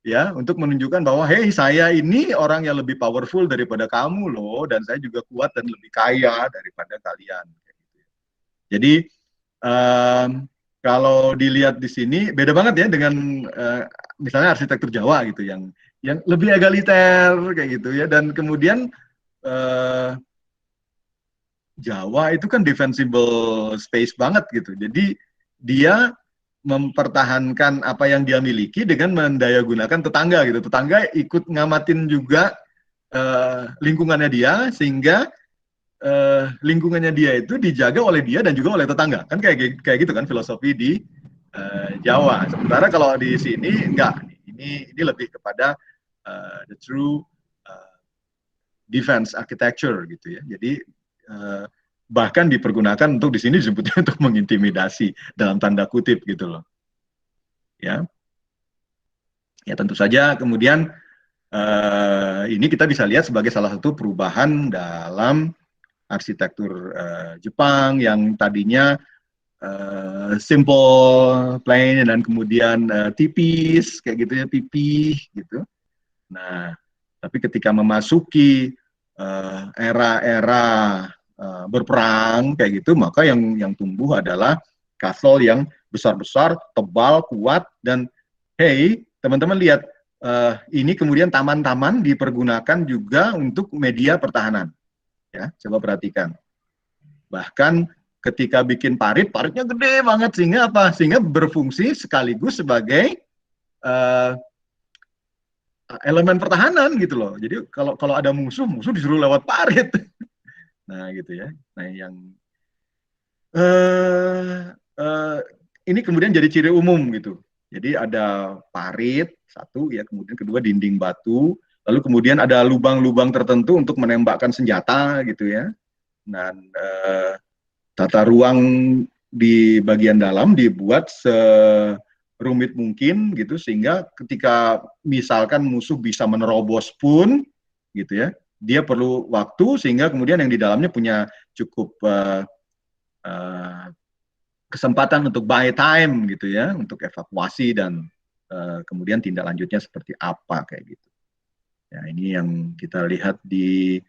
ya, untuk menunjukkan bahwa hey, saya ini orang yang lebih powerful daripada kamu loh, dan saya juga kuat dan lebih kaya daripada kalian. Jadi kalau dilihat di sini beda banget ya dengan misalnya arsitektur Jawa gitu yang lebih egaliter kayak gitu ya, dan kemudian Jawa itu kan defensible space banget gitu. Jadi dia mempertahankan apa yang dia miliki dengan mendayagunakan tetangga gitu. Tetangga ikut ngamatin juga lingkungannya dia, sehingga lingkungannya dia itu dijaga oleh dia dan juga oleh tetangga. Kan kayak gitu kan filosofi di Jawa. Sementara kalau di sini enggak. Ini lebih kepada the true defense architecture gitu ya. Jadi bahkan dipergunakan untuk di sini disebutnya untuk mengintimidasi dalam tanda kutip gitu loh. Ya. Ya tentu saja kemudian ini kita bisa lihat sebagai salah satu perubahan dalam arsitektur Jepang yang tadinya simple, plain, dan kemudian tipis kayak gitu ya, pipih gitu. Nah, tapi ketika memasuki era-era berperang kayak gitu, maka yang tumbuh adalah castle yang besar-besar, tebal, kuat, dan hey, teman-teman lihat, ini kemudian taman-taman dipergunakan juga untuk media pertahanan. Ya, coba perhatikan. Bahkan ketika bikin parit, paritnya gede banget sehingga apa? Sehingga berfungsi sekaligus sebagai elemen pertahanan gitu loh. Jadi kalau ada musuh disuruh lewat parit. Nah gitu ya. Nah yang ini kemudian jadi ciri umum gitu. Jadi ada parit satu ya, kemudian kedua dinding batu, lalu kemudian ada lubang-lubang tertentu untuk menembakkan senjata gitu ya. Dan tata ruang di bagian dalam dibuat serumit mungkin gitu, sehingga ketika misalkan musuh bisa menerobos pun gitu ya, dia perlu waktu sehingga kemudian yang di dalamnya punya cukup kesempatan untuk buy time gitu ya, untuk evakuasi dan kemudian tindak lanjutnya seperti apa kayak gitu. Ya ini yang kita lihat di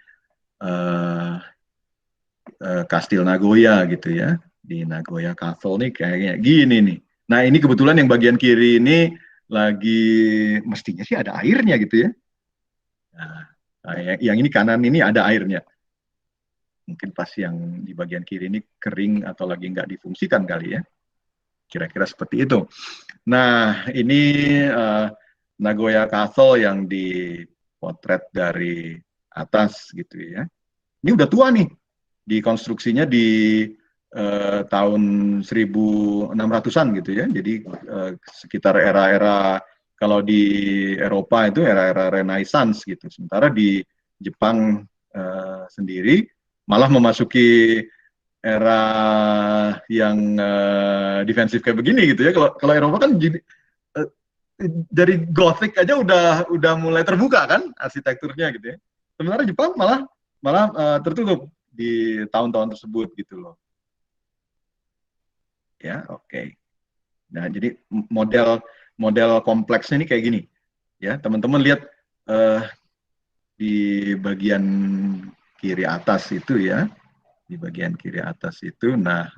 Kastil Nagoya gitu ya, di Nagoya Castle nih kayaknya gini nih. Nah ini kebetulan yang bagian kiri ini lagi mestinya sih ada airnya gitu ya. Nah, yang ini kanan ini ada airnya. Mungkin pas yang di bagian kiri ini kering atau lagi nggak difungsikan kali ya. Kira-kira seperti itu. Nah ini Nagoya Castle yang dipotret dari atas gitu ya. Ini udah tua nih. Dikonstruksinya di tahun 1600-an gitu ya. Jadi sekitar era-era, kalau di Eropa itu era-era Renaissance gitu. Sementara di Jepang sendiri malah memasuki era yang defensif kayak begini gitu ya. Kalau Eropa kan dari Gothic aja udah mulai terbuka kan arsitekturnya gitu ya. Sementara Jepang malah tertutup di tahun-tahun tersebut gitu loh. Ya, oke. Nah, jadi model kompleksnya ini kayak gini. Ya, teman-teman lihat di bagian kiri atas itu ya. Di bagian kiri atas itu, nah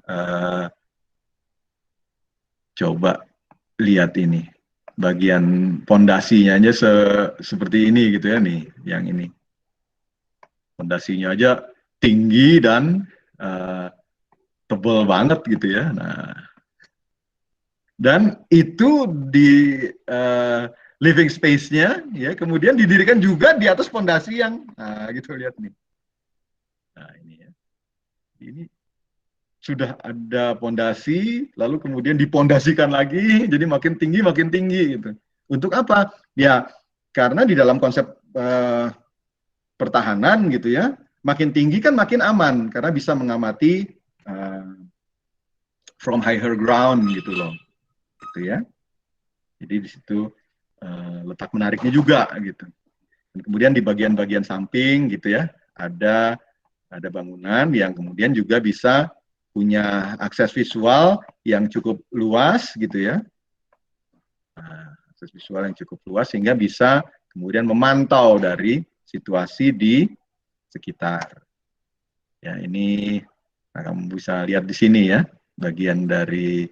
coba lihat ini. Bagian pondasinya aja seperti ini gitu ya nih, yang ini. Pondasinya aja tinggi dan tebal banget gitu ya. Nah, dan itu di living space-nya ya, kemudian didirikan juga di atas pondasi yang gitu, lihat nih. Nah, ini ya. Ini sudah ada pondasi, lalu kemudian dipondasikan lagi, jadi makin tinggi gitu. Untuk apa? Ya, karena di dalam konsep pertahanan gitu ya, makin tinggi kan makin aman karena bisa mengamati from higher ground gitu loh, gitu ya. Jadi di situ letak menariknya juga gitu. Dan kemudian di bagian-bagian samping gitu ya, ada bangunan yang kemudian juga bisa punya akses visual yang cukup luas gitu ya. Akses visual yang cukup luas sehingga bisa kemudian memantau dari situasi di sekitar. Ya, ini kamu bisa lihat di sini ya, bagian dari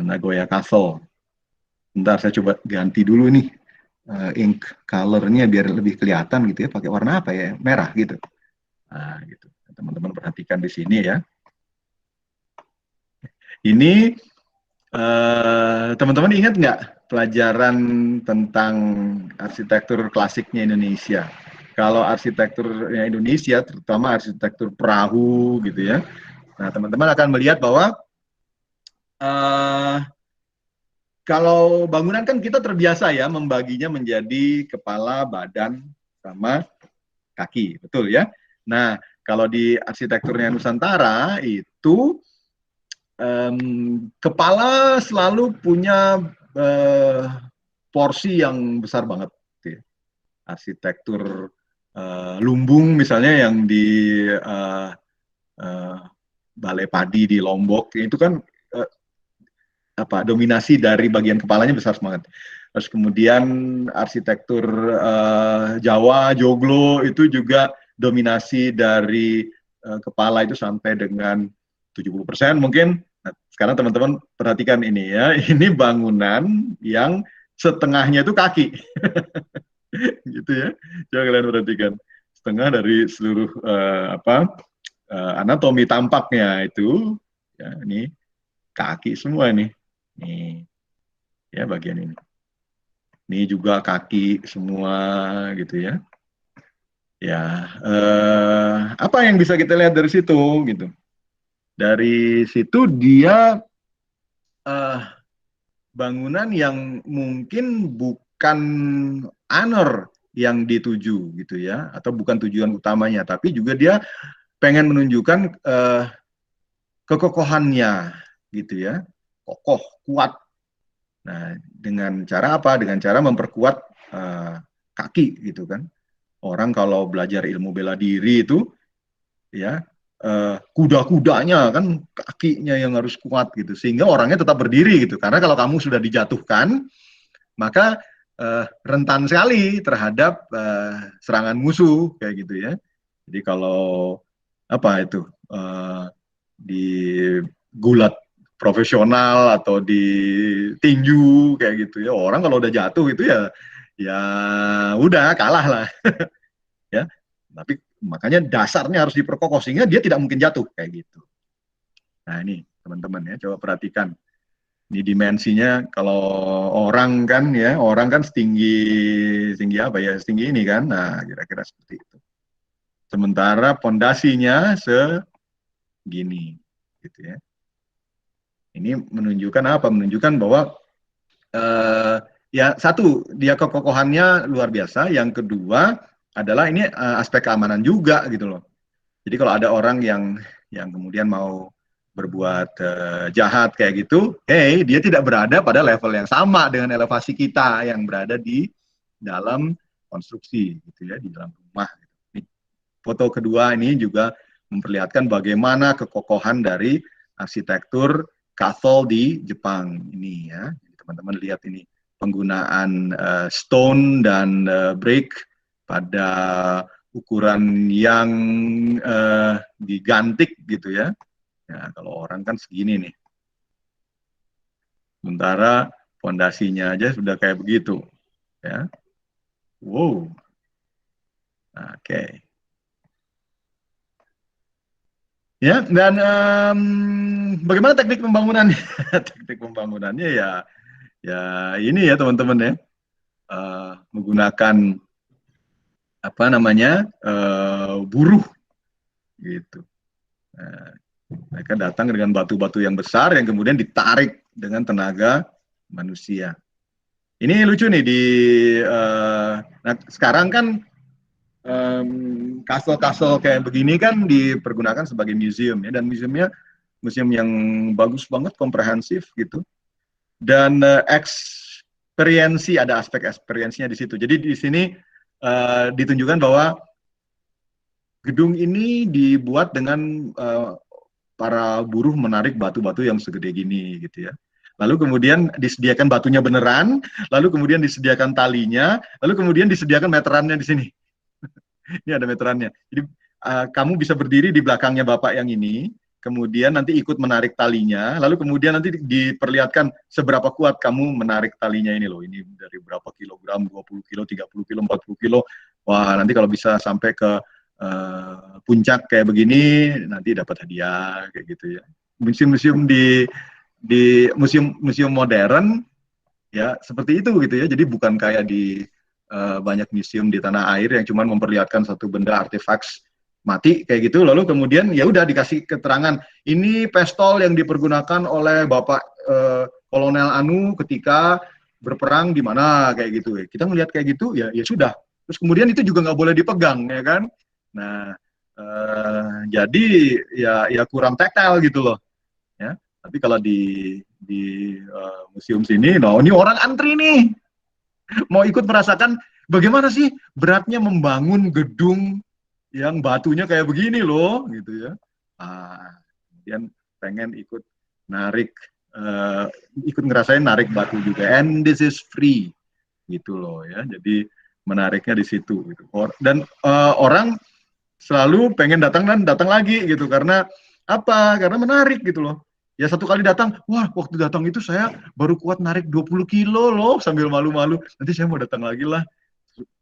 Nagoya Castle. Bentar, saya coba ganti dulu nih ink color-nya biar lebih kelihatan gitu ya. Pakai warna apa ya? Merah gitu. Nah, gitu. Teman-teman perhatikan di sini ya. Ini teman-teman ingat nggak pelajaran tentang arsitektur klasiknya Indonesia? Kalau arsitekturnya Indonesia, terutama arsitektur perahu gitu ya. Nah, teman-teman akan melihat bahwa kalau bangunan kan kita terbiasa ya membaginya menjadi kepala, badan, sama kaki, betul ya? Nah, kalau di arsitekturnya Nusantara itu kepala selalu punya porsi yang besar banget. Gitu ya. Arsitektur lumbung misalnya yang di Balai Padi di Lombok itu kan dominasi dari bagian kepalanya besar banget. Terus kemudian arsitektur Jawa, Joglo itu juga dominasi dari kepala itu sampai dengan 70% mungkin. Nah, sekarang teman-teman perhatikan ini ya, ini bangunan yang setengahnya itu kaki. Gitu ya. Coba kalian perhatikan. Setengah dari seluruh anatomi tampaknya itu ya ini kaki semua nih. Nih, ya bagian ini. Ini juga kaki semua gitu ya. Ya, apa yang bisa kita lihat dari situ gitu? Dari situ dia bangunan yang mungkin bukan honor yang dituju gitu ya, atau bukan tujuan utamanya, tapi juga dia pengen menunjukkan kekokohannya gitu ya, kokoh, kuat. Nah, dengan cara apa? Dengan cara memperkuat kaki gitu kan. Orang kalau belajar ilmu bela diri itu ya kuda-kudanya kan kakinya yang harus kuat gitu sehingga orangnya tetap berdiri gitu. Karena kalau kamu sudah dijatuhkan maka rentan sekali terhadap serangan musuh kayak gitu ya. Jadi kalau apa itu di gulat profesional atau di tinju kayak gitu ya, orang kalau udah jatuh itu ya udah kalah lah ya. Tapi makanya dasarnya harus diperkokoh sehingga dia tidak mungkin jatuh kayak gitu. Nah ini teman-teman ya, coba perhatikan ini dimensinya. Kalau orang kan ya, orang kan setinggi apa ya, setinggi ini kan. Nah kira-kira seperti itu. Sementara pondasinya segini gitu ya. Ini menunjukkan apa? Menunjukkan bahwa ya satu, dia kekokohannya luar biasa. Yang kedua adalah ini aspek keamanan juga gitu loh. Jadi kalau ada orang yang kemudian mau berbuat jahat kayak gitu, dia tidak berada pada level yang sama dengan elevasi kita yang berada di dalam konstruksi gitu ya, di dalam rumah. Foto kedua ini juga memperlihatkan bagaimana kekokohan dari arsitektur castle di Jepang ini ya. Teman-teman lihat ini penggunaan stone dan brick pada ukuran yang gigantik gitu ya. Ya, kalau orang kan segini nih. Sementara fondasinya aja sudah kayak begitu. Ya. Wow. Oke. Ya, dan bagaimana teknik pembangunannya? Teknik pembangunannya ya ini ya teman-teman ya. Menggunakan apa namanya? Buruh gitu. Nah, mereka datang dengan batu-batu yang besar yang kemudian ditarik dengan tenaga manusia. Ini lucu nih nah sekarang kan kastel-kastel kayak begini kan dipergunakan sebagai museum ya, dan museumnya museum yang bagus banget, komprehensif gitu, dan eksperiensi, ada aspek eksperiensinya di situ. Jadi di sini ditunjukkan bahwa gedung ini dibuat dengan para buruh menarik batu-batu yang segede gini gitu ya. Lalu kemudian disediakan batunya beneran, lalu kemudian disediakan talinya, lalu kemudian disediakan meterannya di sini. Ini ada meterannya. Jadi kamu bisa berdiri di belakangnya bapak yang ini, kemudian nanti ikut menarik talinya, lalu kemudian nanti diperlihatkan seberapa kuat kamu menarik talinya ini loh. Ini dari berapa kilogram, 20 kilo, 30 kilo, 40 kilo. Wah, nanti kalau bisa sampai ke puncak kayak begini, nanti dapat hadiah kayak gitu ya. Museum-museum di museum modern ya seperti itu gitu ya. Jadi bukan kayak di banyak museum di tanah air yang cuma memperlihatkan satu benda artefak mati kayak gitu, lalu kemudian ya udah dikasih keterangan ini pistol yang dipergunakan oleh Bapak Kolonel Anu ketika berperang di mana kayak gitu. Kita melihat kayak gitu ya sudah. Terus kemudian itu juga nggak boleh dipegang ya kan. Nah jadi ya kurang taktil gitu loh ya. Tapi kalau di museum sini, no, ini orang antri nih mau ikut merasakan bagaimana sih beratnya membangun gedung yang batunya kayak begini loh, gitu ya. Kemudian pengen ikut narik, ikut ngerasain narik batu juga. And this is free, gitu loh ya. Jadi menariknya di situ. Gitu. Dan orang selalu pengen datang dan datang lagi gitu karena apa? Karena menarik gitu loh. Ya satu kali datang, wah waktu datang itu saya baru kuat narik 20 kilo loh sambil malu-malu. Nanti saya mau datang lagi lah.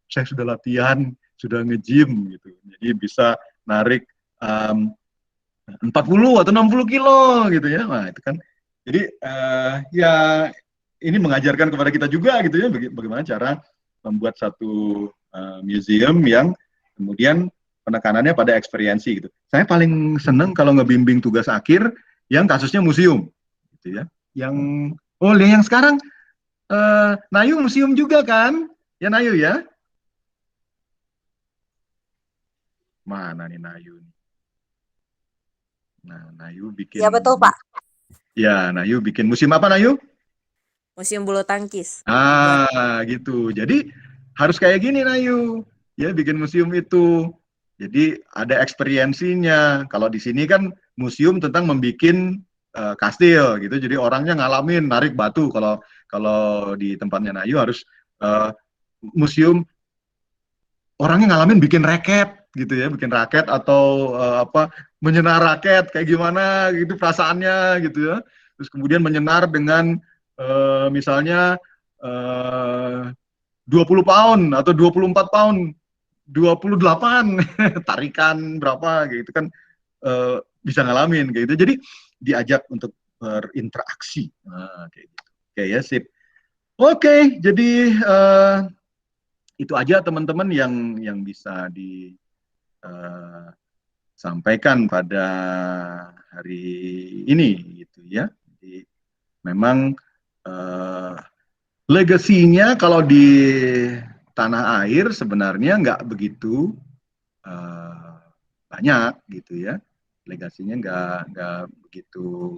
Saya sudah latihan, sudah nge-gym gitu. Jadi bisa narik 40 atau 60 kilo gitu ya. Nah, itu kan. Jadi ya ini mengajarkan kepada kita juga gitu ya bagaimana cara membuat satu museum yang kemudian penekanannya pada eksperiensi gitu. Saya paling seneng kalau ngebimbing tugas akhir yang kasusnya museum gitu ya. Yang yang sekarang Nayu museum juga kan? Ya Nayu ya? Mana nih Nayu? Nah, Nayu bikin.
Ya betul Pak.
Ya, Nayu bikin museum apa Nayu?
Museum bulu tangkis.
Gitu. Jadi harus kayak gini Nayu. Ya, bikin museum itu. Jadi ada eksperiensinya. Kalau di sini kan museum tentang membuat kastil gitu. Jadi orangnya ngalamin narik batu. Kalau di tempatnya Nayu harus museum orangnya ngalamin bikin raket gitu ya, bikin raket atau menyenar raket kayak gimana gitu perasaannya gitu ya. Terus kemudian menyenar dengan misalnya 20 pound atau 24 pound, 28 tarikan berapa gitu kan bisa ngalamin kayak gitu. Jadi diajak untuk berinteraksi kayak gitu. Oke ya, sip. Oke, jadi itu aja teman-teman yang bisa disampaikan pada hari ini gitu ya. Jadi memang legasinya kalau di tanah air sebenarnya nggak begitu banyak gitu ya. Legasinya nggak begitu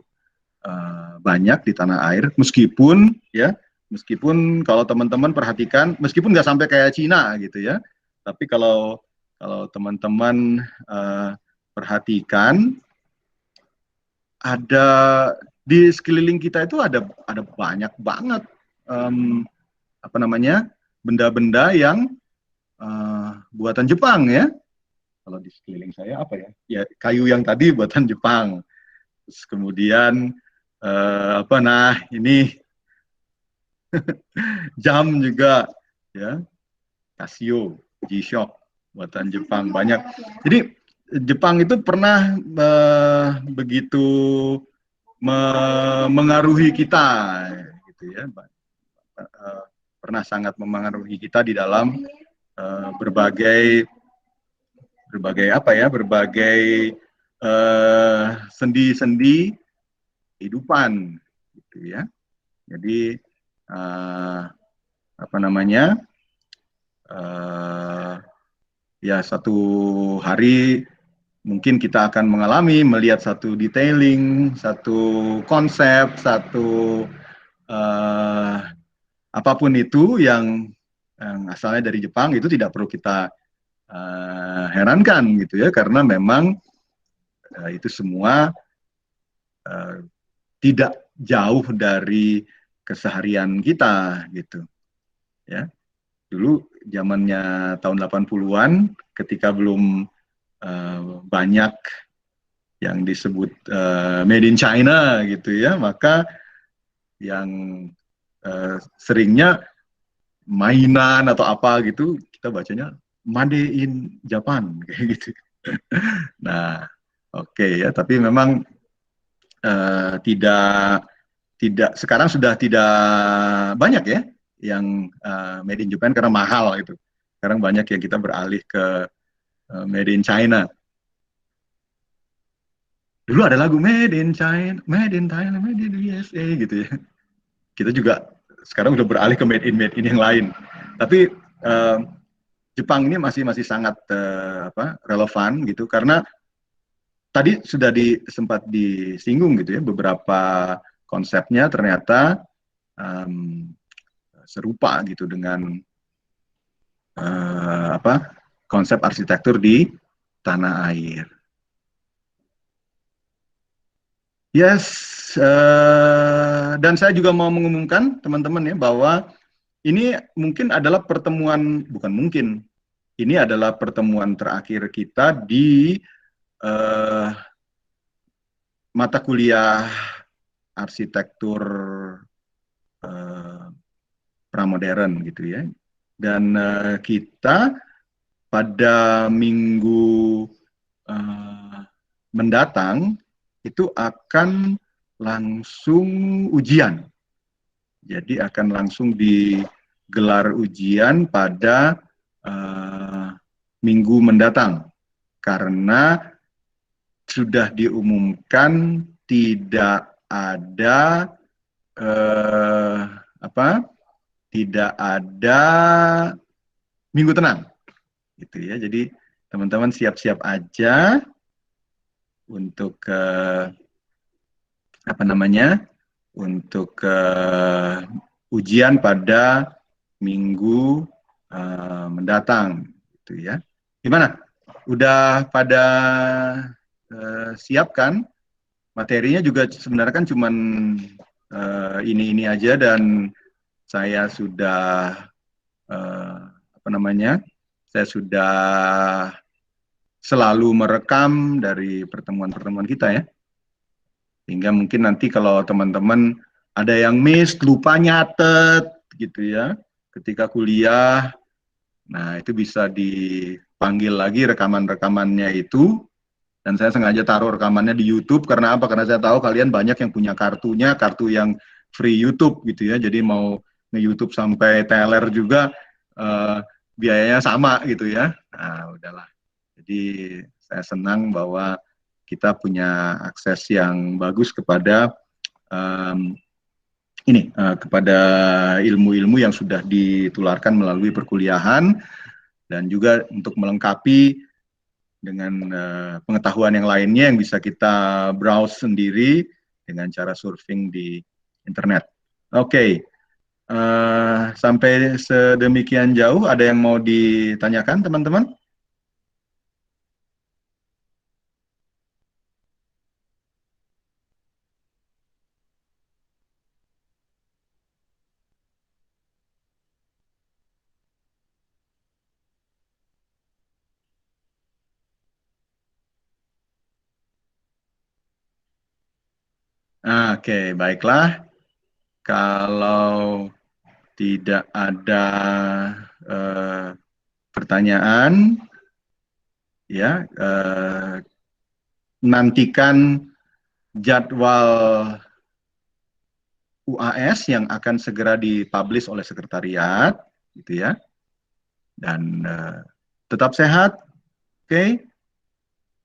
banyak di tanah air, meskipun kalau teman-teman perhatikan, meskipun nggak sampai kayak Cina gitu ya, tapi kalau teman-teman perhatikan, ada di sekeliling kita itu ada banyak banget benda-benda yang buatan Jepang ya. Kalau di sekeliling saya apa ya? Ya kayu yang tadi buatan Jepang. Terus kemudian ini jam juga ya, Casio, G-Shock buatan Jepang banyak. Jadi Jepang itu pernah begitu mengaruhi kita gitu ya, pernah sangat memengaruhi kita di dalam berbagai sendi-sendi kehidupan gitu ya. Jadi ya satu hari mungkin kita akan melihat satu detailing, satu konsep, satu apapun itu yang asalnya dari Jepang, itu tidak perlu kita herankan gitu ya, karena memang itu semua tidak jauh dari keseharian kita gitu ya. Dulu zamannya tahun 80-an ketika belum banyak yang disebut made in China gitu ya, maka yang seringnya mainan atau apa gitu kita bacanya made in Japan kayak gitu. Nah, oke ya, tapi memang tidak sekarang sudah tidak banyak ya yang made in Japan karena mahal itu. Sekarang banyak yang kita beralih ke made in China. Dulu ada lagu made in China, made in Thailand, made in USA gitu ya. Kita juga sekarang udah beralih ke made in yang lain. Tapi Jepang ini masih sangat relevan gitu karena tadi sudah sempat disinggung gitu ya, beberapa konsepnya ternyata serupa gitu dengan konsep arsitektur di tanah air. Yes, dan saya juga mau mengumumkan teman-teman ya bahwa ini mungkin adalah bukan mungkin, ini adalah pertemuan terakhir kita di mata kuliah arsitektur pramodern gitu ya. Dan kita pada minggu mendatang itu akan langsung ujian. Jadi akan langsung digelar ujian pada minggu mendatang. Karena sudah diumumkan tidak ada tidak ada minggu tenang gitu ya. Jadi teman-teman siap-siap aja untuk untuk ujian pada minggu mendatang gitu ya. Gimana? Udah pada siap kan? Materinya juga sebenarnya kan cuman ini aja, dan saya sudah saya sudah selalu merekam dari pertemuan-pertemuan kita ya. Sehingga mungkin nanti kalau teman-teman ada yang miss, lupa nyatet gitu ya, ketika kuliah, nah itu bisa dipanggil lagi rekaman-rekamannya itu. Dan saya sengaja taruh rekamannya di YouTube, karena apa? Karena saya tahu kalian banyak yang punya kartu yang free YouTube gitu ya, jadi mau nge-YouTube sampai teler juga biayanya sama gitu ya. Nah udahlah, jadi saya senang bahwa kita punya akses yang bagus kepada kepada ilmu-ilmu yang sudah ditularkan melalui perkuliahan, dan juga untuk melengkapi dengan pengetahuan yang lainnya yang bisa kita browse sendiri dengan cara surfing di internet. Oke, sampai sedemikian jauh, ada yang mau ditanyakan teman-teman? Oke, baiklah. Kalau tidak ada pertanyaan, ya nantikan jadwal UAS yang akan segera dipublish oleh sekretariat, gitu ya. Dan tetap sehat, oke?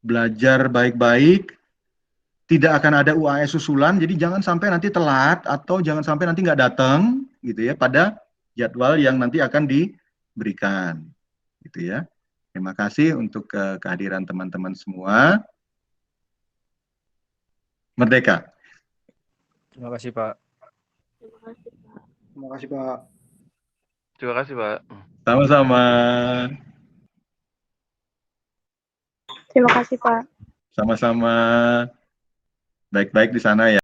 Belajar baik-baik. Tidak akan ada UAS susulan, jadi jangan sampai nanti telat atau jangan sampai nanti nggak datang, gitu ya, pada jadwal yang nanti akan diberikan, gitu ya. Terima kasih untuk kehadiran teman-teman semua. Merdeka.
Terima kasih, Pak.
Terima kasih, Pak.
Terima kasih, Pak.
Sama-sama.
Terima kasih, Pak.
Sama-sama. Baik-baik di sana ya.